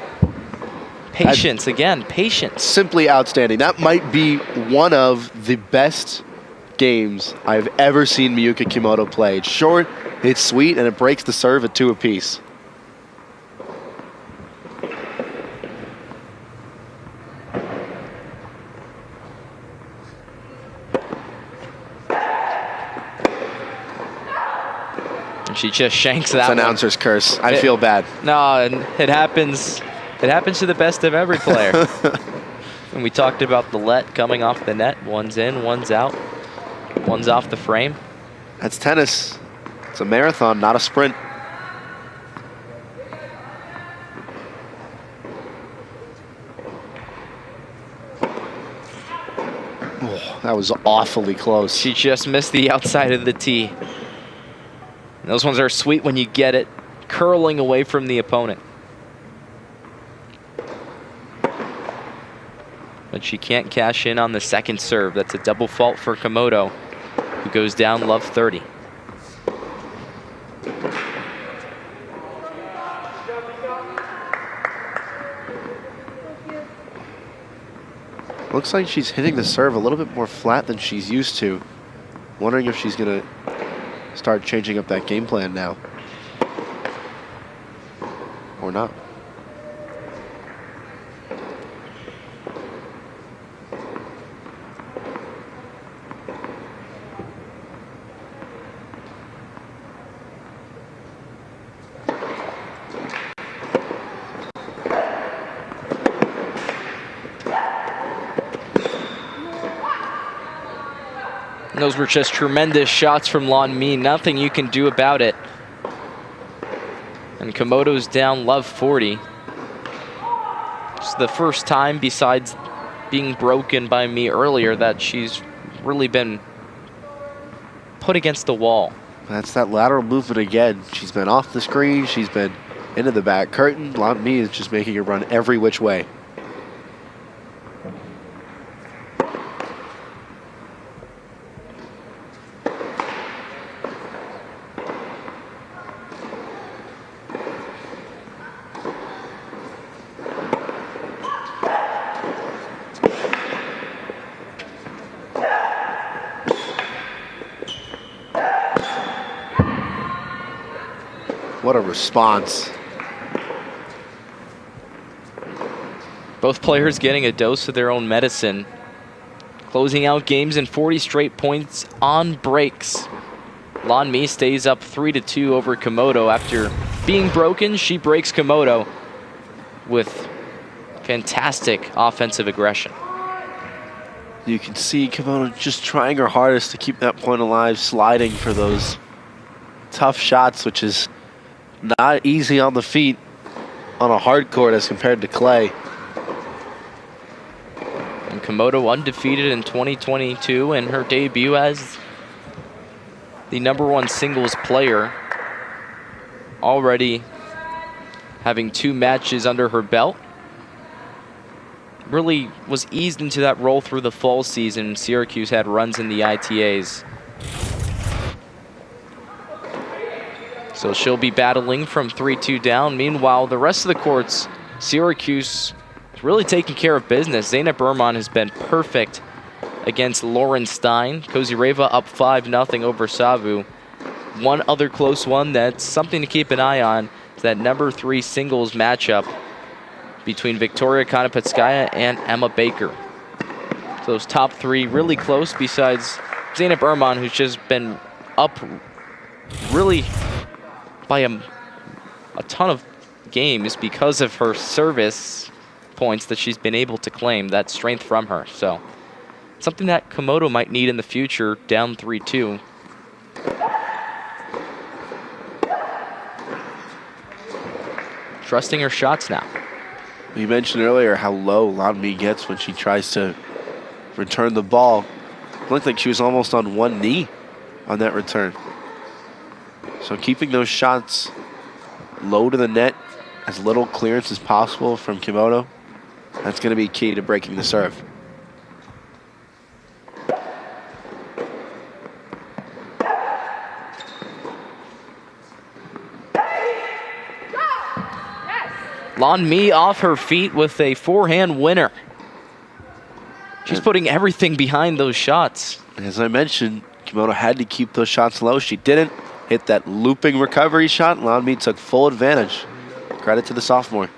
S3: Patience, again, patience.
S4: Simply outstanding. That might be one of the best games I've ever seen Miyuka Komodo play. It's short, it's sweet, and it breaks the serve at 2 apiece.
S3: She just shanks that
S4: It's
S3: one.
S4: announcer's curse. I feel bad.
S3: No, and it happens to the best of every player. And we talked about the let coming off the net. One's in, one's out. One's off the frame.
S4: That's tennis. It's a marathon, not a sprint. Oh, that was awfully close.
S3: She just missed the outside of the tee. And those ones are sweet when you get it curling away from the opponent. But she can't cash in on the second serve. That's a double fault for Komodo, who goes down love 30.
S4: Looks like she's hitting the serve a little bit more flat than she's used to. Wondering if she's going to start changing up that game plan now. Or not.
S3: Those were just tremendous shots from Lan Mi. Nothing you can do about it. And Komodo's down love 40. It's the first time, besides being broken by me earlier, that she's really been put against the wall.
S4: That's that lateral movement again. She's been off the screen. She's been into the back curtain. Lan Mi is just making her run every which way. What a response.
S3: Both players getting a dose of their own medicine. Closing out games in 40 straight points on breaks. Lan Mi stays up 3-2 over Komodo. After being broken, she breaks Komodo with fantastic offensive aggression.
S4: You can see Komodo just trying her hardest to keep that point alive, sliding for those tough shots, which is not easy on the feet on a hard court as compared to clay.
S3: And Komodo undefeated in 2022 in her debut as the #1 singles player, already having 2 matches under her belt. Really was eased into that role through the fall season. Syracuse had runs in the ITAs. So she'll be battling from 3-2 down. Meanwhile, the rest of the courts, Syracuse is really taking care of business. Zeynep Erman has been perfect against Lauren Stein. Kozyreva up 5-0 over Savu. One other close one that's something to keep an eye on is that number 3 singles matchup between Victoria Konopatskaya and Emma Baker. So those top 3 really close, besides Zeynep Erman, who's just been up really by a ton of games because of her service points that she's been able to claim, that strength from her. So something that Komodo might need in the future, down 3-2. Trusting her shots now.
S4: You mentioned earlier how low Lanmi gets when she tries to return the ball. It looked like she was almost on one knee on that return. So keeping those shots low to the net, as little clearance as possible from Komodo, that's going to be key to breaking the serve.
S3: Lan Mi off her feet with a forehand winner. She's putting everything behind those shots.
S4: As I mentioned, Komodo had to keep those shots low. She didn't. Hit that looping recovery shot. Lan Mi took full advantage. Credit to the sophomore.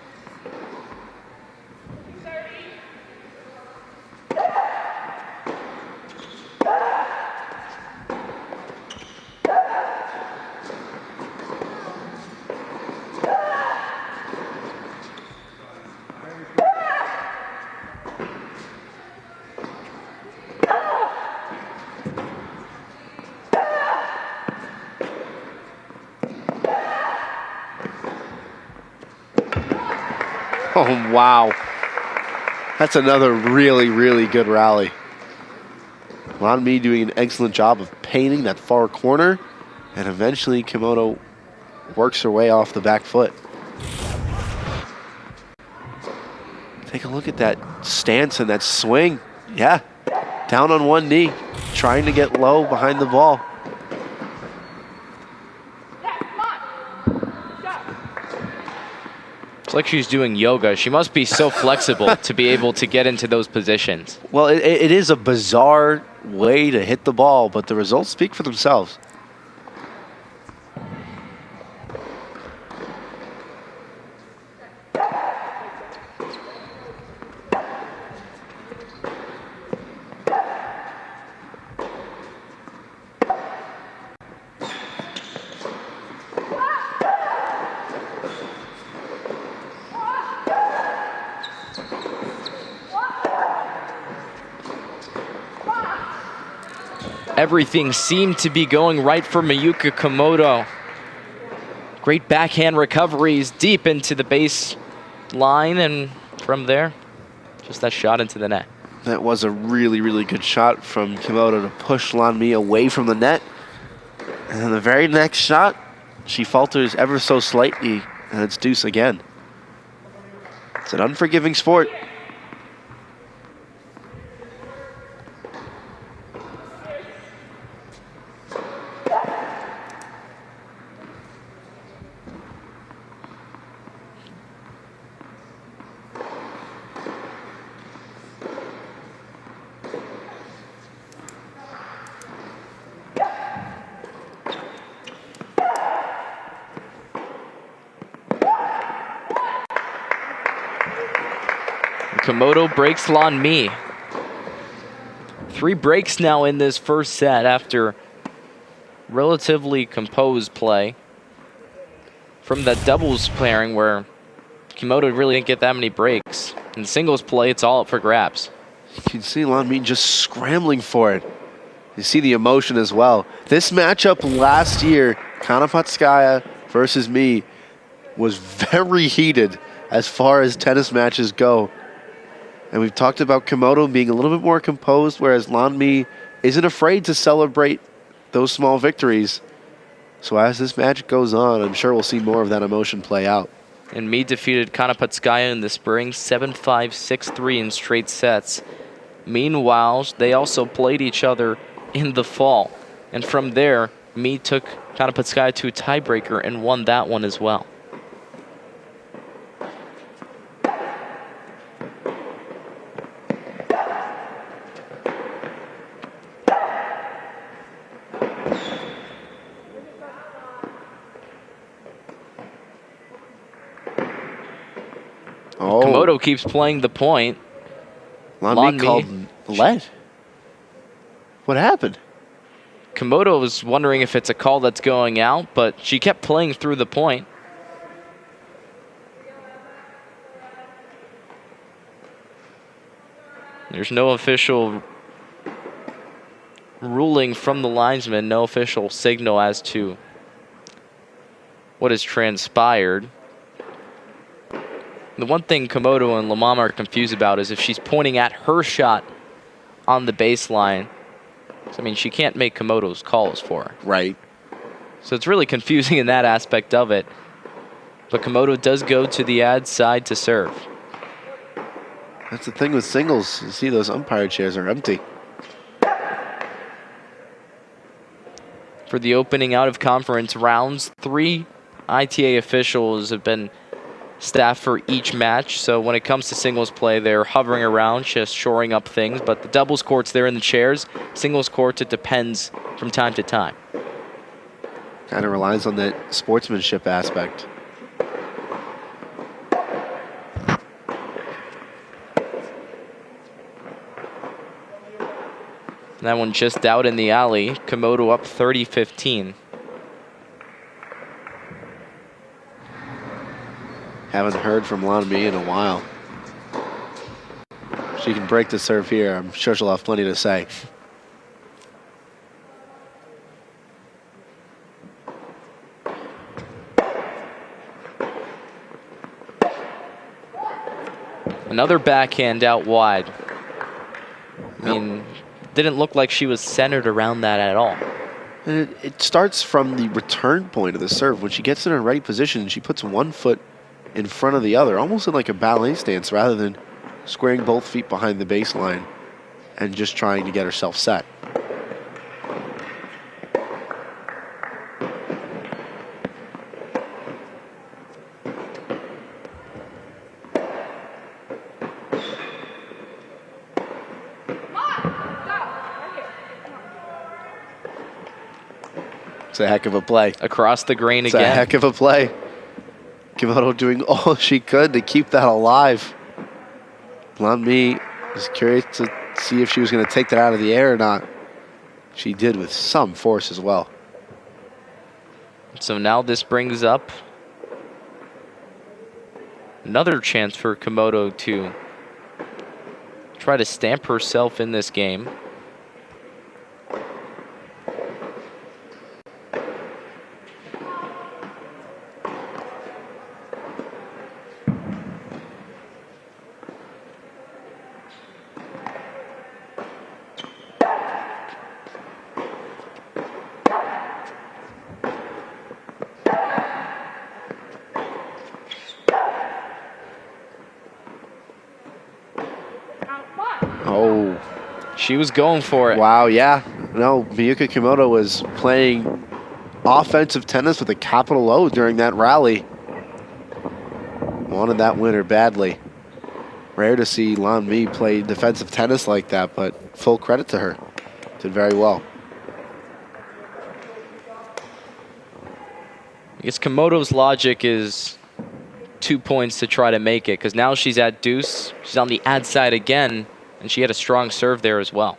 S4: Oh, wow. That's another really, really good rally. Lan Mi doing an excellent job of painting that far corner, and eventually Komodo works her way off the back foot. Take a look at that stance and that swing. Yeah, down on one knee, trying to get low behind the ball.
S3: It's like she's doing yoga. She must be so flexible to be able to get into those positions.
S4: Well, it is a bizarre way to hit the ball, but the results speak for themselves.
S3: Everything seemed to be going right for Mayuka Komodo. Great backhand recoveries deep into the base line, and from there, just that shot into the net.
S4: That was a really, really good shot from Komodo to push Lan Mi away from the net. And then the very next shot, she falters ever so slightly, and it's deuce again. It's an unforgiving sport.
S3: Komodo breaks Lan Mi. 3 breaks now in this first set after relatively composed play. From the doubles pairing where Komodo really didn't get that many breaks. In singles play, it's all up for grabs.
S4: You can see Lan Mi just scrambling for it. You see the emotion as well. This matchup last year, Konopatskaya versus me, was very heated as far as tennis matches go. And we've talked about Komodo being a little bit more composed, whereas Lan Mi isn't afraid to celebrate those small victories. So as this match goes on, I'm sure we'll see more of that emotion play out.
S3: And Mi defeated Konopatskaya in the spring, 7-5, 6-3 in straight sets. Meanwhile, they also played each other in the fall. And from there, Mi took Kanapatskaya to a tiebreaker and won that one as well.
S4: Oh.
S3: Komodo keeps playing the point.
S4: Lon Mi called lead. What happened?
S3: Komodo was wondering if it's a call that's going out, but she kept playing through the point. There's no official ruling from the linesman, no official signal as to what has transpired. The one thing Komodo and Lamama are confused about is if she's pointing at her shot on the baseline. I mean, she can't make Komodo's calls for her.
S4: Right.
S3: So it's really confusing in that aspect of it. But Komodo does go to the ad side to serve.
S4: That's the thing with singles. You see those umpire chairs are empty.
S3: For the opening out of conference rounds, 3 ITA officials have been staffed for each match. So when it comes to singles play, they're hovering around, just shoring up things. But the doubles court's there in the chairs. Singles court, it depends from time to time.
S4: Kind of relies on that sportsmanship aspect.
S3: That one just out in the alley. Komodo up 30-15.
S4: Haven't heard from Lon Mi in a while. She can break the serve here. I'm sure she'll have plenty to say.
S3: Another backhand out wide. I mean, didn't look like she was centered around that at all.
S4: And it starts from the return point of the serve. When she gets in her right position, she puts one foot in front of the other, almost in like a ballet stance, rather than squaring both feet behind the baseline and just trying to get herself set. It's a heck of a play.
S3: Across the grain
S4: It's
S3: again.
S4: a heck of a play. Komodo doing all she could to keep that alive. Lon Mi was curious to see if she was going to take that out of the air or not. She did with some force as well.
S3: So now this brings up another chance for Komodo to try to stamp herself in this game.
S4: Oh.
S3: She was going for it.
S4: Wow, yeah. No, Miyuka Komodo was playing offensive tennis with a capital O during that rally. Wanted that winner badly. Rare to see Lon Mi play defensive tennis like that, but full credit to her. Did very well.
S3: I guess Komodo's logic is 2 points to try to make it, because now she's at deuce. She's on the ad side again, and she had a strong serve there as well.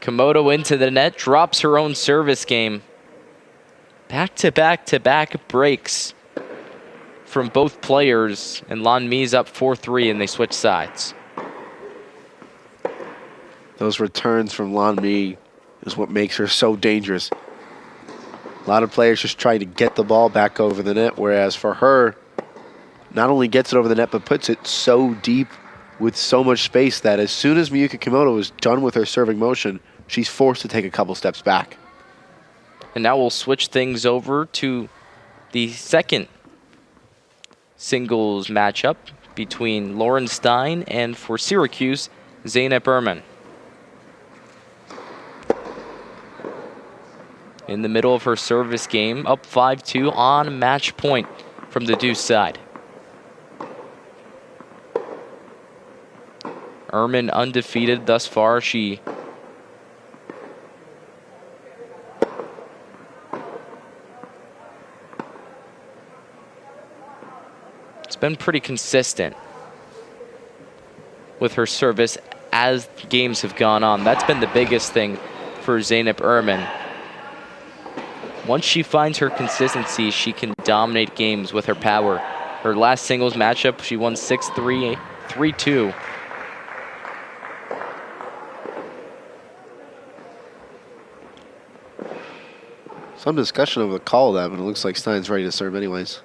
S3: Komodo into the net, drops her own service game. Back-to-back-to-back breaks from both players, and Lon Mi's up 4-3, and they switch sides.
S4: Those returns from Lon Mi is what makes her so dangerous. A lot of players just trying to get the ball back over the net, whereas for her, not only gets it over the net, but puts it so deep with so much space that as soon as Miyuka Komodo is done with her serving motion, she's forced to take a couple steps back.
S3: And now we'll switch things over to the second singles matchup between Lauren Stein and, for Syracuse, Zeynep Ehrman. In the middle of her service game, up 5-2 on match point from the deuce side. Ehrman undefeated thus far. It's been pretty consistent with her service as games have gone on. That's been the biggest thing for Zeynep Ehrman. Once she finds her consistency, she can dominate games with her power. Her last singles matchup, she won 6-3, 3-2.
S4: Some discussion of the call of that, but it looks like Stein's ready to serve anyways.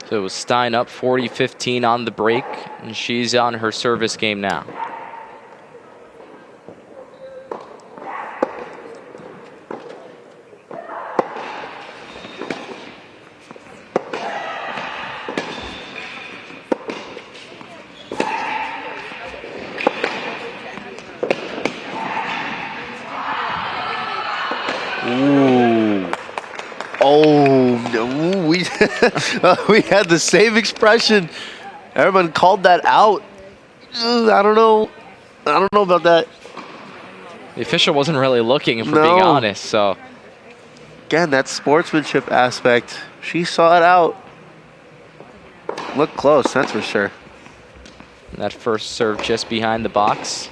S3: So it was Stein up 40-15 on the break, and she's on her service game now.
S4: Ooh. Oh, no, we we had the same expression. Everyone called that out. I don't know about that.
S3: The official wasn't really looking, if we're
S4: No.
S3: being honest, so.
S4: Again, that sportsmanship aspect. She saw it out. Looked close, that's for sure.
S3: That first serve just behind the box.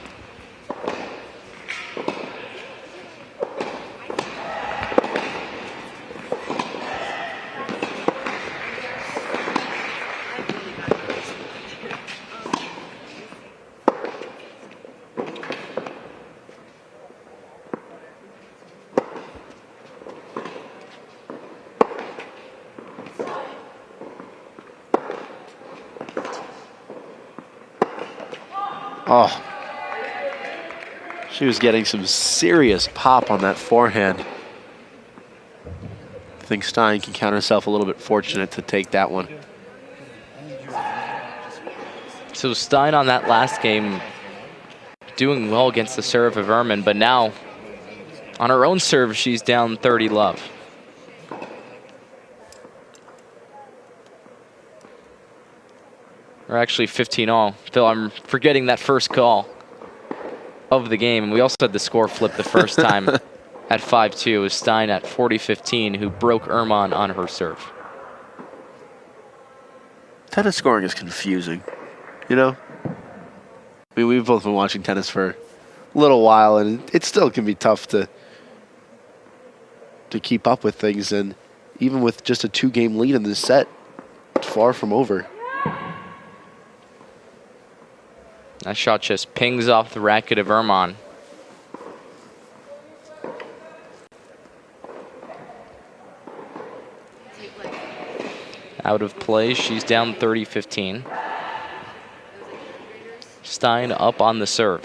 S4: Oh. She was getting some serious pop on that forehand. I think Stein can count herself a little bit fortunate to take that one.
S3: So Stein on that last game doing well against the serve of Ehrman, but now on her own serve, she's down 30 love. Or actually 15 all. Phil, I'm forgetting that first call of the game. And we also had the score flip the first time at 5-2. It was Stein at 40-15 who broke Ehrman on her serve.
S4: Tennis scoring is confusing, you know? I mean, we've both been watching tennis for a little while, and it still can be tough to keep up with things. And even with just a 2-game lead in this set, it's far from over.
S3: That shot just pings off the racket of Ehrman. Out of play, she's down 30-15. Stein up on the serve.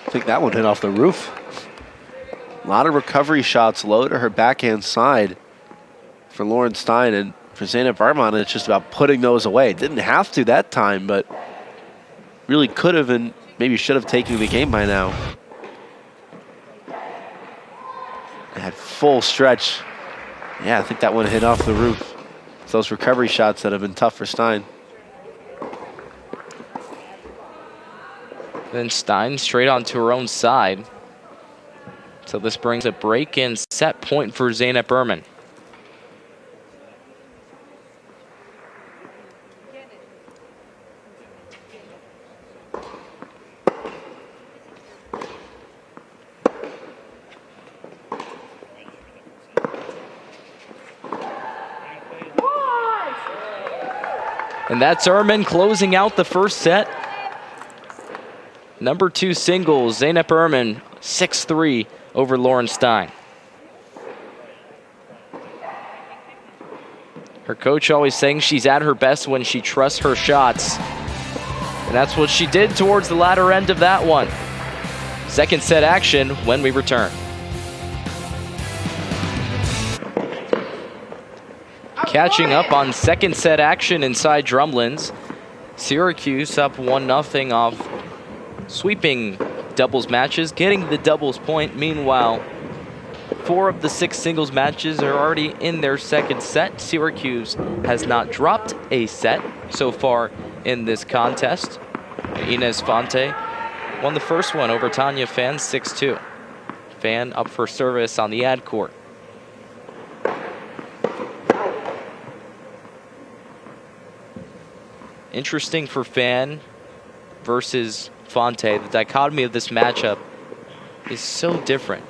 S4: I think that one hit off the roof. A lot of recovery shots low to her backhand side for Lauren Stein, and for Zeynep Ehrman, it's just about putting those away. Didn't have to that time, but really could have and maybe should have taken the game by now. They had full stretch. Yeah, I think that one hit off the roof. It's those recovery shots that have been tough for Stein.
S3: Then Stein straight onto her own side. So this brings a break and set point for Zeynep Ehrman. And that's Ehrman closing out the first set. Number 2 singles, Zeynep Ehrman, 6-3 over Lauren Stein. Her coach always saying she's at her best when she trusts her shots. And that's what she did towards the latter end of that one. Second set action when we return. Catching up on second set action inside Drumlins. Syracuse up 1-0 off sweeping doubles matches, getting the doubles point. Meanwhile, 4 of the 6 singles matches are already in their second set. Syracuse has not dropped a set so far in this contest. Inez Fonte won the first one over Tanya Fan 6-2. Fan up for service on the ad court. Interesting for Fan versus Fonte. The dichotomy of this matchup is so different.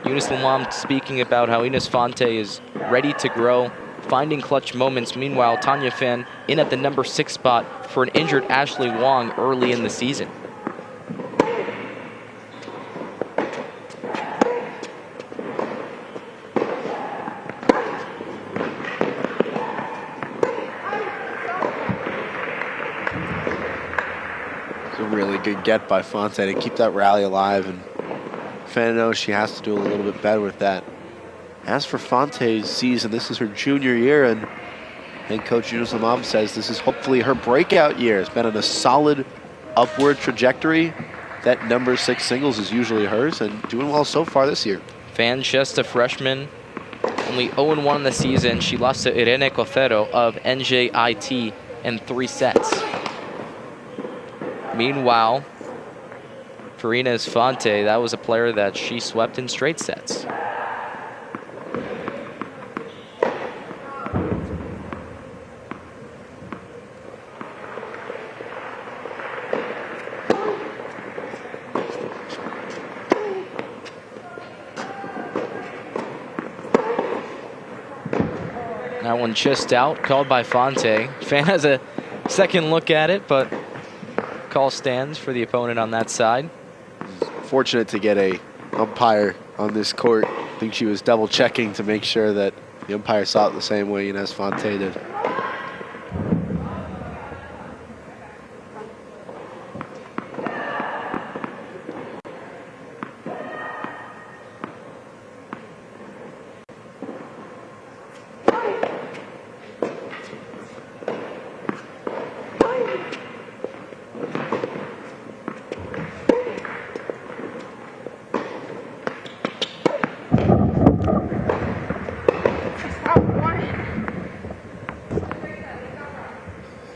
S3: Eunice Lamont speaking about how Inez Fonte is ready to grow, finding clutch moments. Meanwhile, Tanya Fan in at the number 6 spot for an injured Ashley Wong early in the season.
S4: It's a really good get by Fonte to keep that rally alive, and Fan knows she has to do a little bit better with that. As for Fonte's season, this is her junior year, and head coach Eunice Lamont says this is hopefully her breakout year. It's been on a solid upward trajectory. That number 6 singles is usually hers, and doing well so far this year.
S3: Fan, just a freshman, only 0-1 in the season. She lost to Irene Cotero of NJIT in 3 sets. Meanwhile, for Inez Fonte, that was a player that she swept in straight sets. That one just out, called by Fonte. Fan has a second look at it, but call stands for the opponent on that side.
S4: Fortunate to get a umpire on this court. I think she was double checking to make sure that the umpire saw it the same way Inez Fonte did.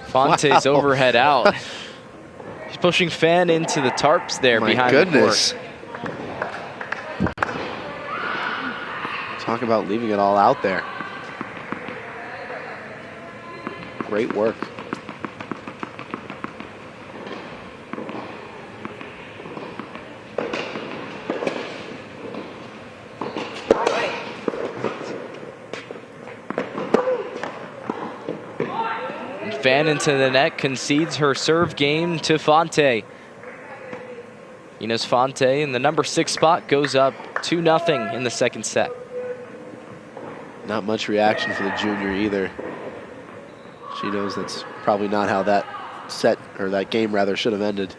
S3: Fonte's overhead out. She's pushing Fan into the tarps there behind the court.
S4: Talk about leaving it all out there. Great work.
S3: Fan into the net, concedes her serve game to Fonte. Inez Fonte in the number 6 spot goes up 2-0 in the second set.
S4: Not much reaction for the junior either. She knows that's probably not how that set, or that game rather, should have ended.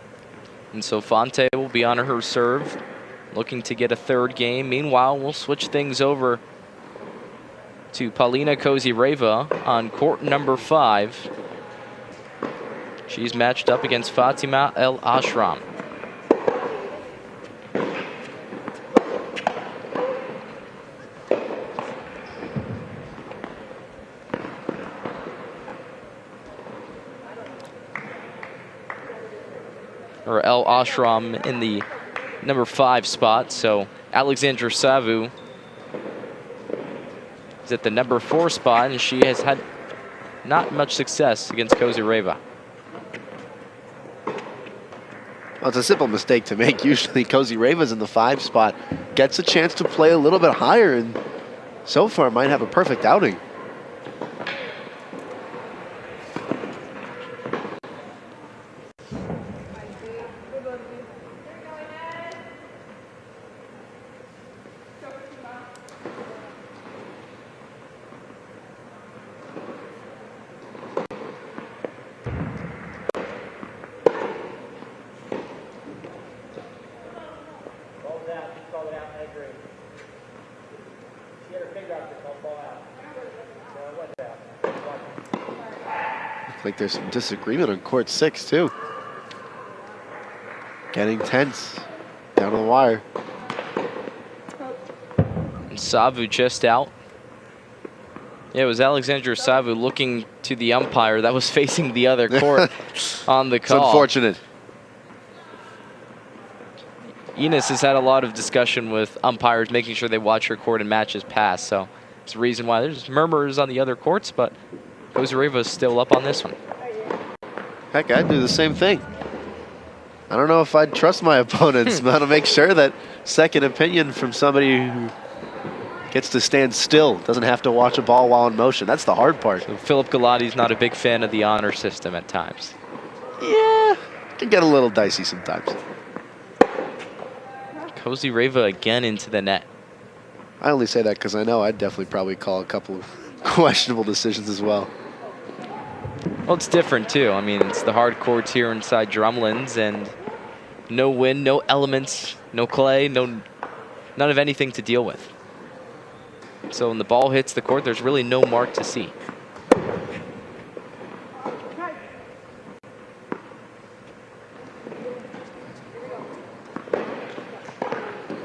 S3: And so Fonte will be on her serve, looking to get a third game. Meanwhile, we'll switch things over to Paulina Kozireva on court number 5. She's matched up against Fatima El Ashram. Or El Ashram in the number 5 spot. So Alexandra Savu is at the number 4 spot, and she has had not much success against Kozireva.
S4: Well, it's a simple mistake to make. Usually Kozireva's in the 5 spot, gets a chance to play a little bit higher, and so far might have a perfect outing. like there's some disagreement on court 6 too. Getting tense. Down to the wire.
S3: And Savu just out. Yeah, it was Alexandra Savu looking to the umpire that was facing the other court on the call.
S4: It's unfortunate.
S3: Enos has had a lot of discussion with umpires, making sure they watch her court and matches pass. So it's the reason why there's murmurs on the other courts, but Kozareva is still up on this one.
S4: Heck, I'd do the same thing. I don't know if I'd trust my opponents, but I'll make sure that second opinion from somebody who gets to stand still, doesn't have to watch a ball while in motion. That's the hard part.
S3: So Philip Galati's not a big fan of the honor system at times.
S4: Yeah, can get a little dicey sometimes.
S3: Kozareva again into the net.
S4: I only say that because I know I'd definitely probably call a couple of questionable decisions as well.
S3: Well, it's different too. I mean, it's the hard courts here inside Drumlins, and no wind, no elements, no clay, none of anything to deal with. So when the ball hits the court, there's really no mark to see.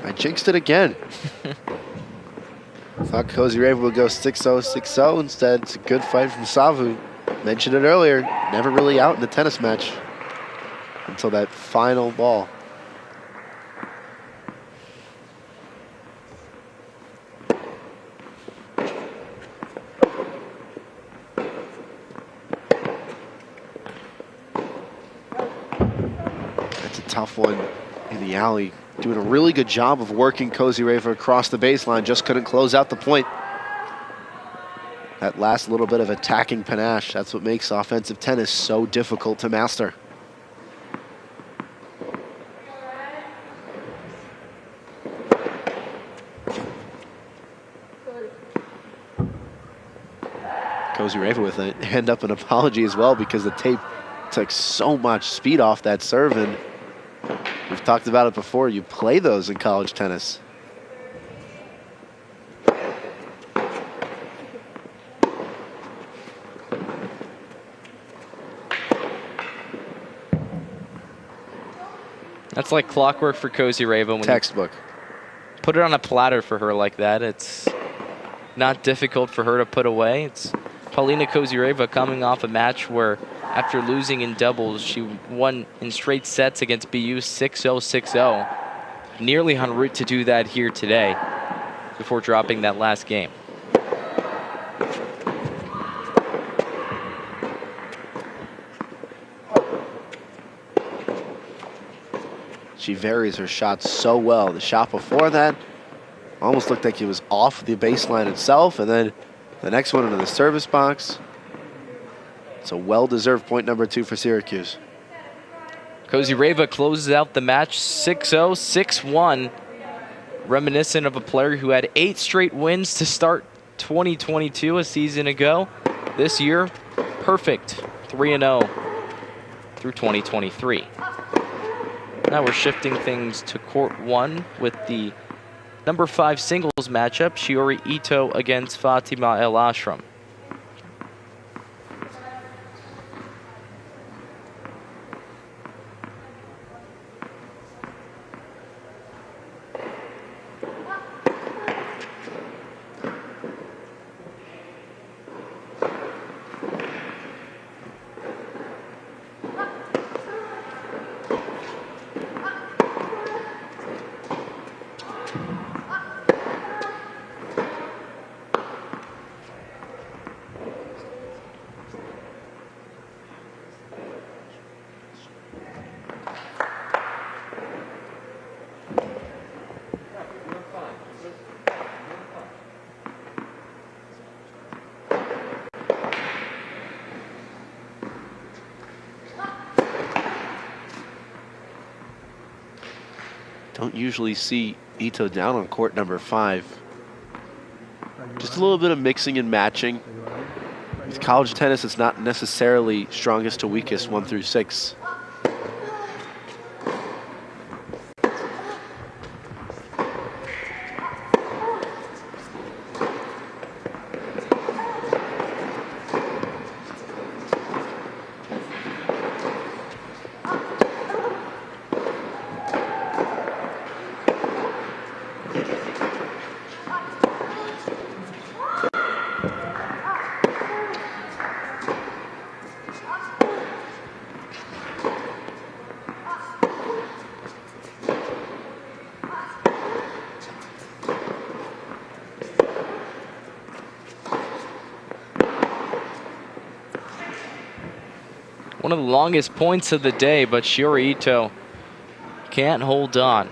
S4: I jinxed it again. Thought Kozareva would go 6-0, 6-0. Instead, it's a good fight from Savu. Mentioned it earlier, never really out in a tennis match until that final ball. That's a tough one in the alley. Doing a really good job of working Kozareva across the baseline, just couldn't close out the point. That last little bit of attacking panache, that's what makes offensive tennis so difficult to master. Kozareva with a hand up an apology as well, because the tape took so much speed off that serve, and we've talked about it before, you play those in college tennis.
S3: That's like clockwork for Kozareva. When
S4: Textbook.
S3: You put it on a platter for her like that, it's not difficult for her to put away. It's Paulina Kozareva coming off a match where, after losing in doubles, she won in straight sets against BU 6-0, 6-0. Nearly en route to do that here today before dropping that last game.
S4: She varies her shots so well. The shot before that almost looked like it was off the baseline itself, and then the next one into the service box. It's a well-deserved point number 2 for Syracuse.
S3: Kozareva closes out the match 6-0, 6-1. Reminiscent of a player who had 8 straight wins to start 2022 a season ago. This year, perfect 3-0 through 2023. Now we're shifting things to court 1 with the number 5 singles matchup, Shiori Ito against Fatima El Ashram.
S4: Don't usually see Ito down on court number 5. Just a little bit of mixing and matching. With college tennis, it's not necessarily strongest to weakest 1 through 6.
S3: One of the longest points of the day, but Shiori Ito can't hold on.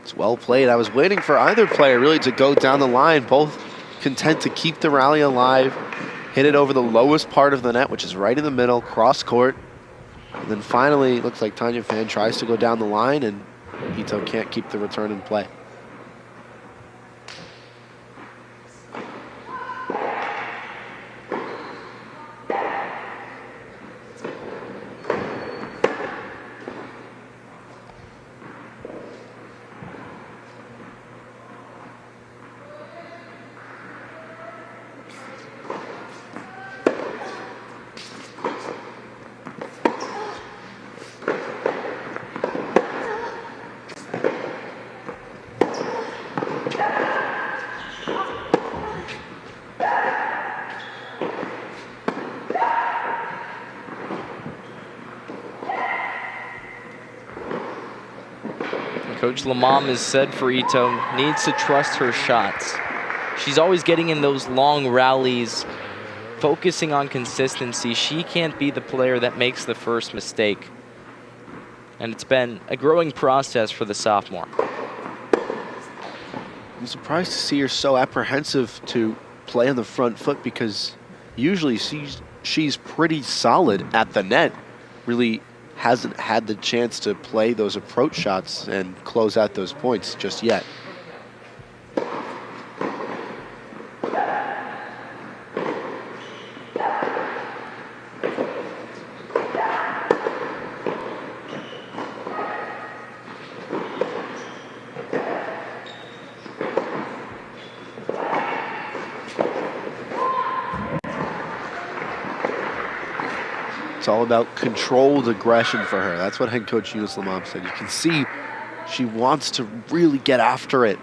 S4: It's well played. I was waiting for either player really to go down the line. Both content to keep the rally alive. Hit it over the lowest part of the net, which is right in the middle, cross court. And then finally, it looks like Tanya Fan tries to go down the line, and Ito can't keep the return in play.
S3: Coach Lamam has said for Ito, needs to trust her shots. She's always getting in those long rallies, focusing on consistency. She can't be the player that makes the first mistake. And it's been a growing process for the sophomore.
S4: I'm surprised to see her so apprehensive to play on the front foot, because usually she's pretty solid at the net. Really hasn't had the chance to play those approach shots and close out those points just yet. It's all about controlled aggression for her. That's what head coach Eunice Lamam said. You can see she wants to really get after it.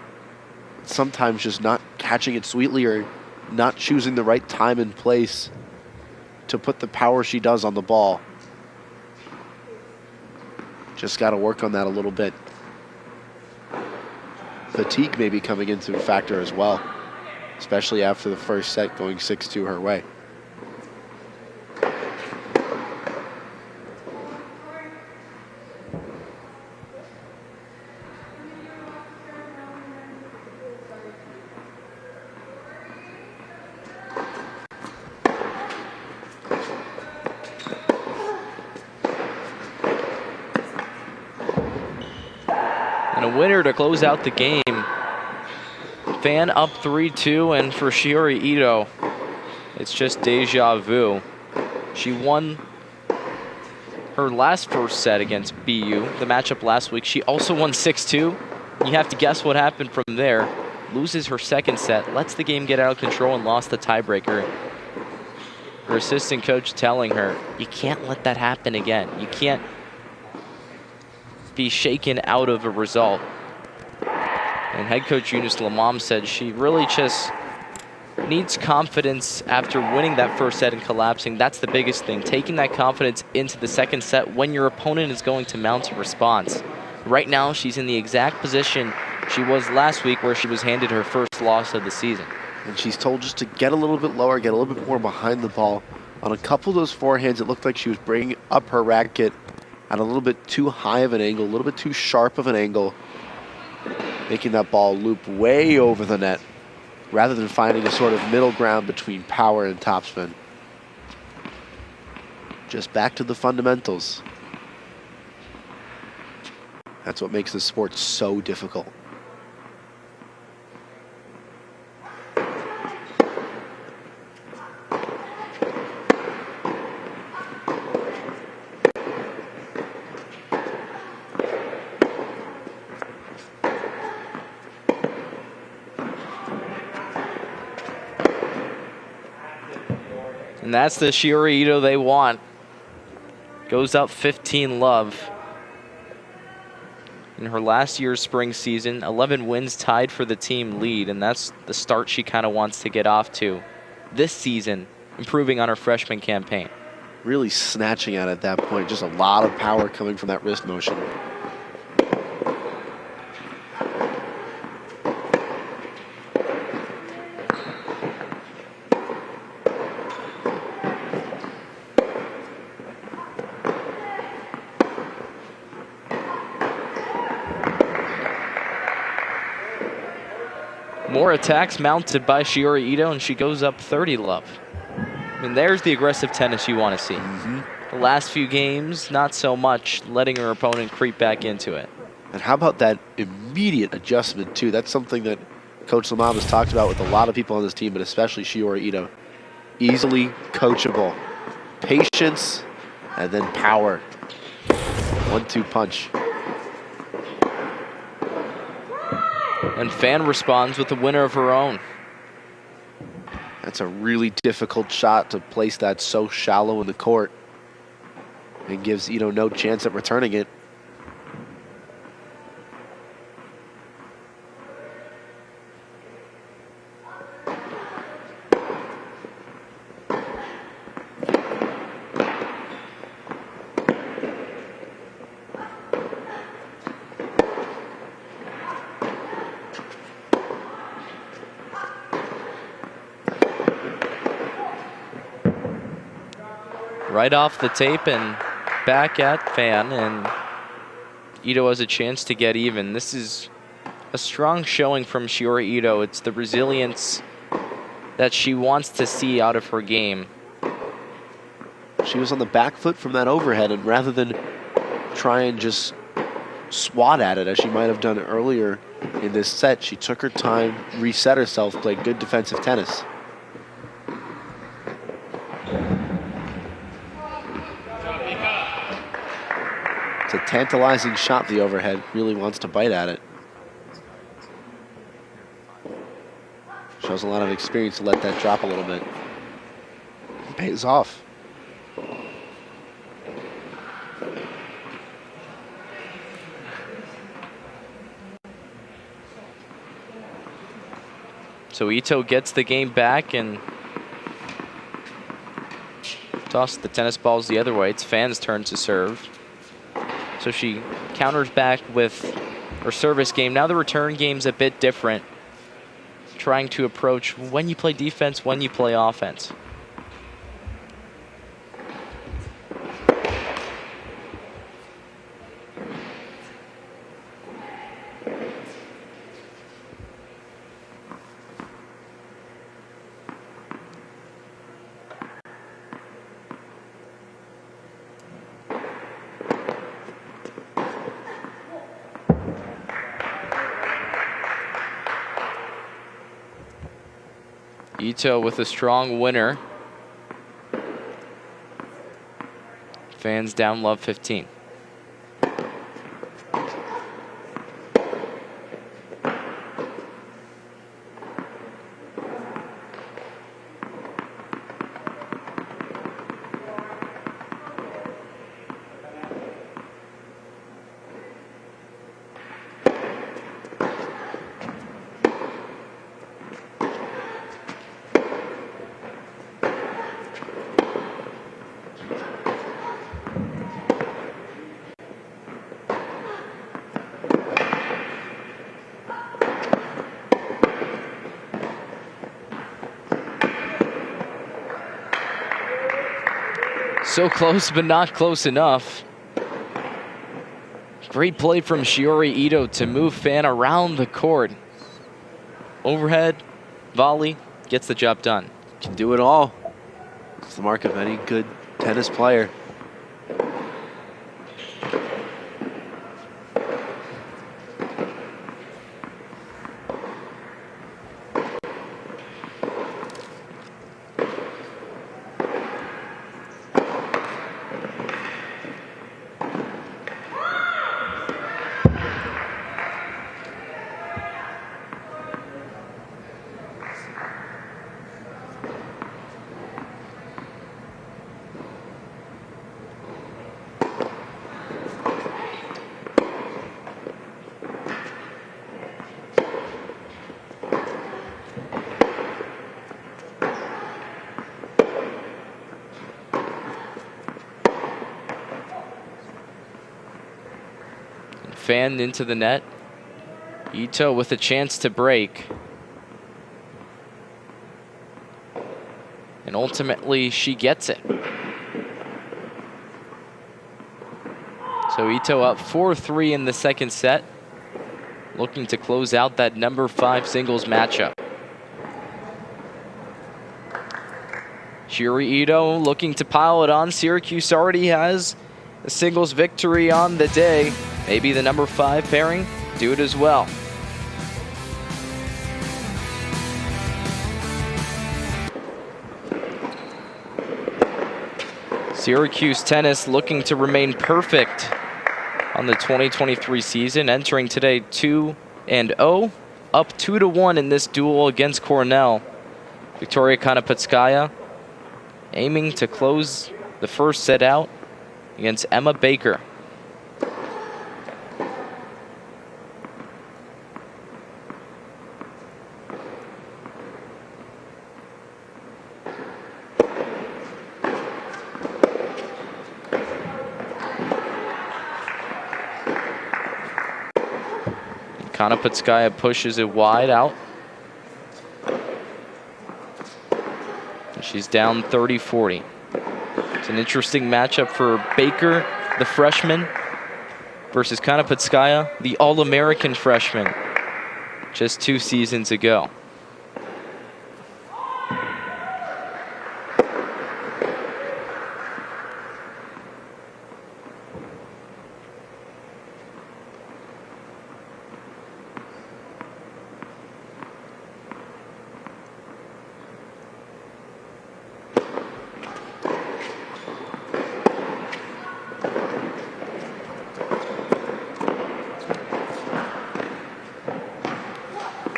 S4: Sometimes just not catching it sweetly or not choosing the right time and place to put the power she does on the ball. Just got to work on that a little bit. Fatigue may be coming into a factor as well, especially after the first set going 6-2 her way.
S3: And a winner to close out the game. Fan up 3-2, and for Shiori Ito, it's just deja vu. She won her last first set against BU, the matchup last week. She also won 6-2. You have to guess what happened from there. Loses her second set, lets the game get out of control, and lost the tiebreaker. Her assistant coach telling her, you can't let that happen again. You can't be shaken out of a result. And head coach Eunice Lamam said she really just needs confidence after winning that first set and collapsing. That's the biggest thing, taking that confidence into the second set when your opponent is going to mount a response. Right now, she's in the exact position she was last week, where she was handed her first loss of the season.
S4: And she's told just to get a little bit lower, get a little bit more behind the ball. On a couple of those forehands, it looked like she was bringing up her racket at a little bit too high of an angle, a little bit too sharp of an angle, making that ball loop way over the net, rather than finding a sort of middle ground between power and topspin. Just back to the fundamentals. That's what makes this sport so difficult.
S3: And that's the Shiori Ito they want. Goes up 15-love. In her last year's spring season, 11 wins tied for the team lead, and that's the start she kind of wants to get off to this season, improving on her freshman campaign.
S4: Really snatching at that point. Just a lot of power coming from that wrist motion.
S3: More attacks mounted by Shiori Ito, and she goes up 30 love. I mean, there's the aggressive tennis you want to see. The last few games, not so much, letting her opponent creep back into it.
S4: And how about that immediate adjustment, too? That's something that Coach Lamam has talked about with a lot of people on this team, but especially Shiori Ito. Easily coachable. Patience, and then power. 1-2 punch.
S3: And Fan responds with a winner of her own.
S4: That's a really difficult shot to place that so shallow in the court. And gives Ito no chance at returning it.
S3: Right off the tape and back at Fan, and Ito has a chance to get even. This is a strong showing from Shiori Ito. It's the resilience that she wants to see out of her game.
S4: She was on the back foot from that overhead, and rather than try and just swat at it as she might have done earlier in this set, she took her time, reset herself, played good defensive tennis. It's a tantalizing shot, the overhead. Really wants to bite at it. Shows a lot of experience to let that drop a little bit. It pays off.
S3: So Ito gets the game back and tosses the tennis balls the other way. It's Fan's turn to serve. So she counters back with her service game. Now the return game's a bit different. Trying to approach when you play defense, when you play offense. Ito with a strong winner. Fans down love 15. So close, but not close enough. Great play from Shiori Ito to move Fan around the court. Overhead, volley, gets the job done.
S4: Can do it all. It's the mark of any good tennis player.
S3: Fan into the net. Ito with a chance to break. And ultimately, she gets it. So Ito up 4-3 in the second set. looking to close out that number 5 singles matchup. Shiri Ito looking to pile it on. Syracuse already has a singles victory on the day. Maybe the number 5 pairing do it as well. Syracuse tennis looking to remain perfect on the 2023 season, entering today 2-0, up 2-1 in this duel against Cornell. Victoria Konopatskaya aiming to close the first set out against Emma Baker. Konopatskaya pushes it wide out. She's down 30-40. It's an interesting matchup for Baker, the freshman, versus Konopatskaya, the All-American freshman, just 2 seasons ago.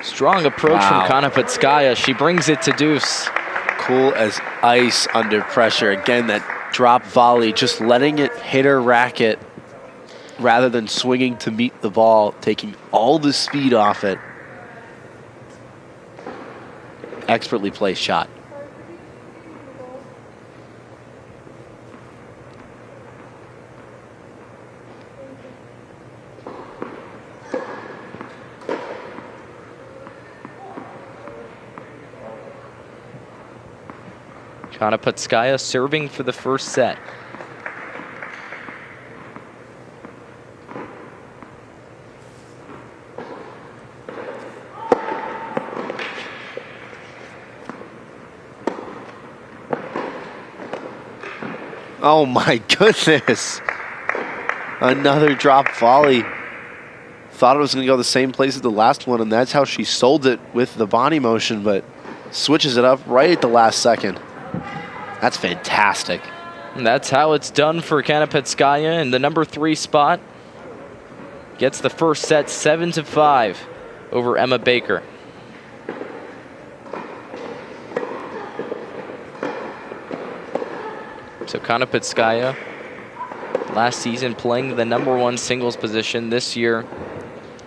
S3: Strong approach from Konopatskaya. She brings it to deuce.
S4: Cool as ice under pressure. Again, that drop volley, just letting it hit her racket rather than swinging to meet the ball, taking all the speed off it. Expertly placed shot.
S3: Konopatskaya serving for the first set.
S4: Oh my goodness. Another drop volley. Thought it was going to go the same place as the last one, and that's how she sold it with the body motion, but switches it up right at the last second. That's fantastic.
S3: And that's how it's done for Konopatskaya in the number 3 spot. Gets the first set 7-5 over Emma Baker. So Konopatskaya last season playing the number 1 singles position. This year,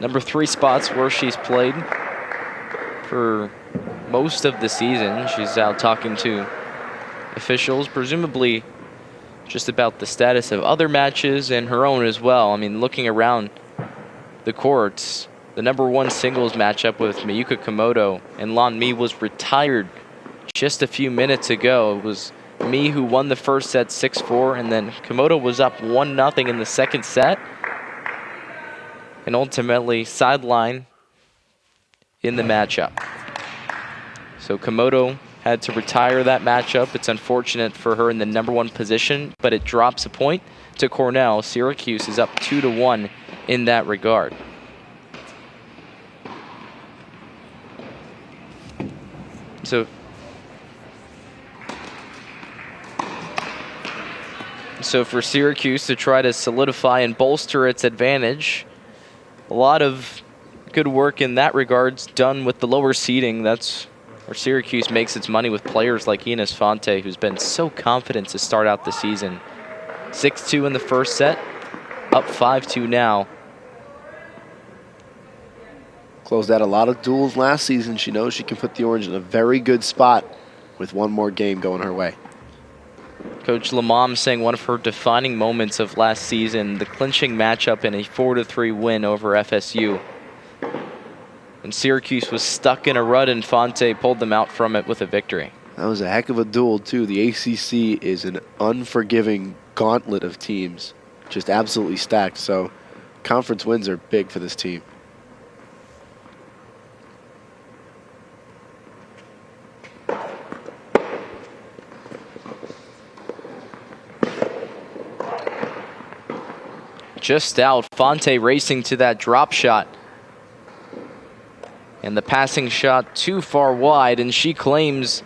S3: number 3 spots where she's played for most of the season. She's out talking to officials, presumably just about the status of other matches and her own as well. I mean, looking around the courts, the number 1 singles matchup with Mayuka Komodo and Lan Mi was retired just a few minutes ago. It was Mi who won the first set 6-4, and then Komodo was up 1-0 in the second set, and ultimately sidelined in the matchup. So Komodo had to retire that matchup. It's unfortunate for her in the number 1 position, but it drops a point to Cornell. Syracuse is up 2-1 in that regard. So for Syracuse to try to solidify and bolster its advantage, a lot of good work in that regards done with the lower seeding. That's where Syracuse makes its money with players like Ines Fonte, who's been so confident to start out the season. 6-2 in the first set, up 5-2 now.
S4: Closed out a lot of duels last season. She knows she can put the Orange in a very good spot with one more game going her way.
S3: Coach Lamam saying one of her defining moments of last season, the clinching matchup in a 4-3 win over FSU. And Syracuse was stuck in a rut, and Fonte pulled them out from it with a victory.
S4: That was a heck of a duel, too. The ACC is an unforgiving gauntlet of teams, just absolutely stacked. So conference wins are big for this team.
S3: just out. Fonte racing to that drop shot. And the passing shot too far wide, and she claims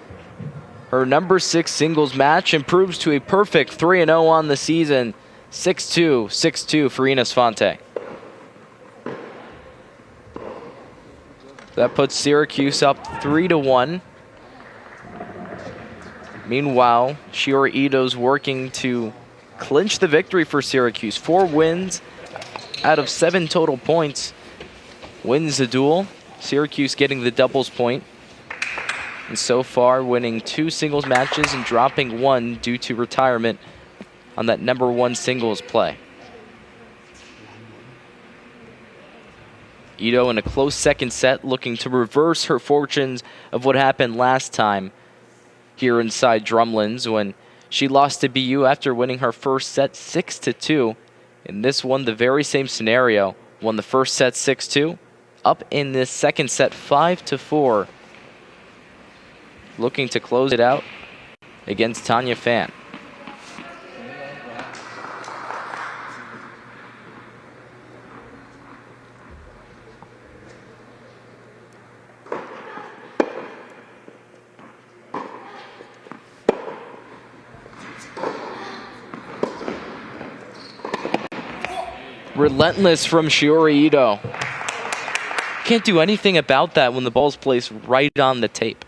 S3: her number 6 singles match, improves to a perfect 3-0 on the season. 6-2, 6-2 for Ines Fonte. That puts Syracuse up 3-1. Meanwhile, Shiori Ito's working to clinch the victory for Syracuse. 4 wins out of 7 total points. Wins the duel. Syracuse getting the doubles point. And so far winning 2 singles matches and dropping 1 due to retirement on that number 1 singles play. Ito in a close second set, looking to reverse her fortunes of what happened last time here inside Drumlins when she lost to BU after winning her first set 6-2. In this one, the very same scenario. Won the first set 6-2. Up in this second set 5-4. Looking to close it out against Tanya Fan. Relentless from Shiori Ito. Can't do anything about that when the ball's placed right on the tape.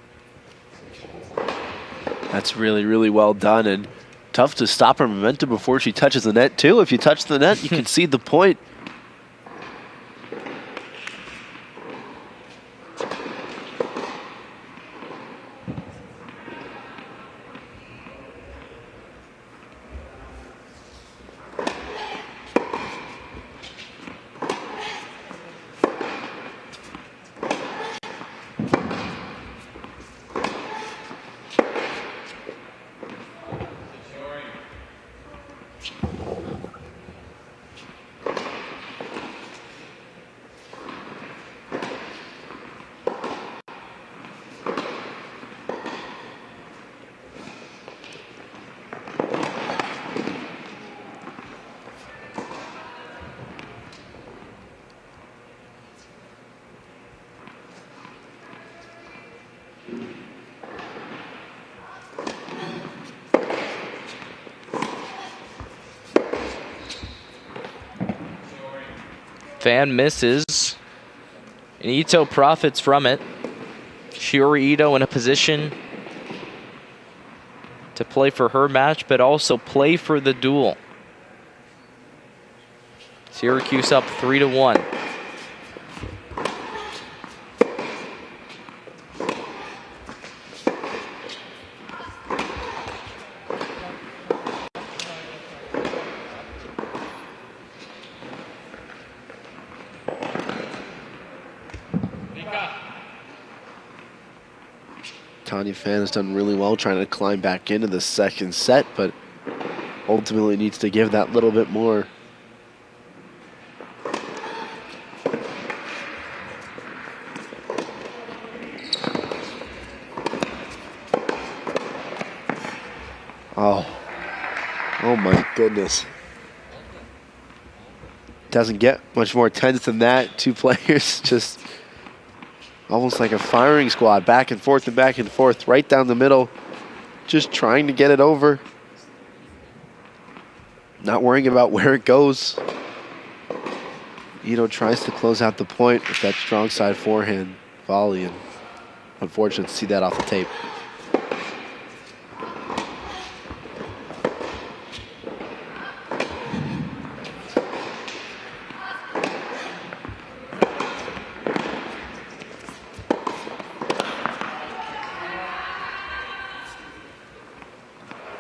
S4: That's really, really well done, and tough to stop her momentum before she touches the net, too. If you touch the net, you concede the point.
S3: Fan misses, and Ito profits from it. Shiori Ito in a position to play for her match, but also play for the duel. Syracuse up 3-1.
S4: Tanya Fan has done really well trying to climb back into the second set, but ultimately needs to give that little bit more. Oh my goodness. Doesn't get much more tense than that. 2 players just almost like a firing squad, back and forth, right down the middle, just trying to get it over. Not worrying about where it goes. Ito tries to close out the point with that strong side forehand volley, and unfortunate to see that off the tape.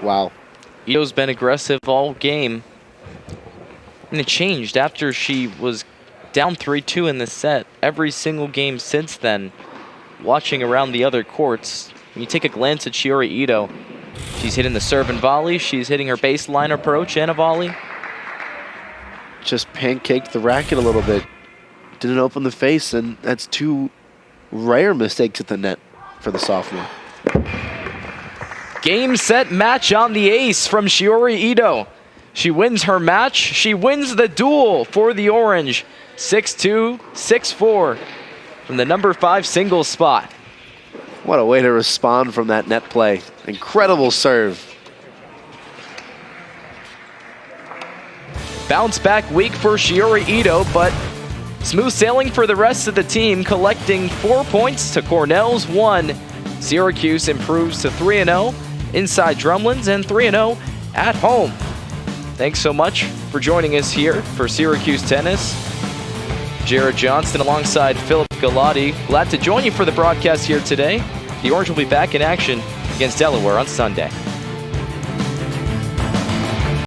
S4: Wow.
S3: Ito's been aggressive all game. And it changed after she was down 3-2 in the set. Every single game since then, watching around the other courts, when you take a glance at Shiori Ito, she's hitting the serve and volley. She's hitting her baseline approach and a volley.
S4: Just pancaked the racket a little bit. Didn't open the face, and that's 2 rare mistakes at the net for the sophomore.
S3: Game, set, match on the ace from Shiori Ito. She wins her match. She wins the duel for the Orange. 6-2, 6-4 from the number 5 singles spot.
S4: What a way to respond from that net play. Incredible serve.
S3: Bounce back week for Shiori Ito, but smooth sailing for the rest of the team, collecting 4 points to Cornell's 1. Syracuse improves to 3-0 inside Drumlins and 3-0 at home. Thanks so much for joining us here for Syracuse Tennis. Jared Johnston alongside Philip Galati. Glad to join you for the broadcast here today. The Orange will be back in action against Delaware on Sunday.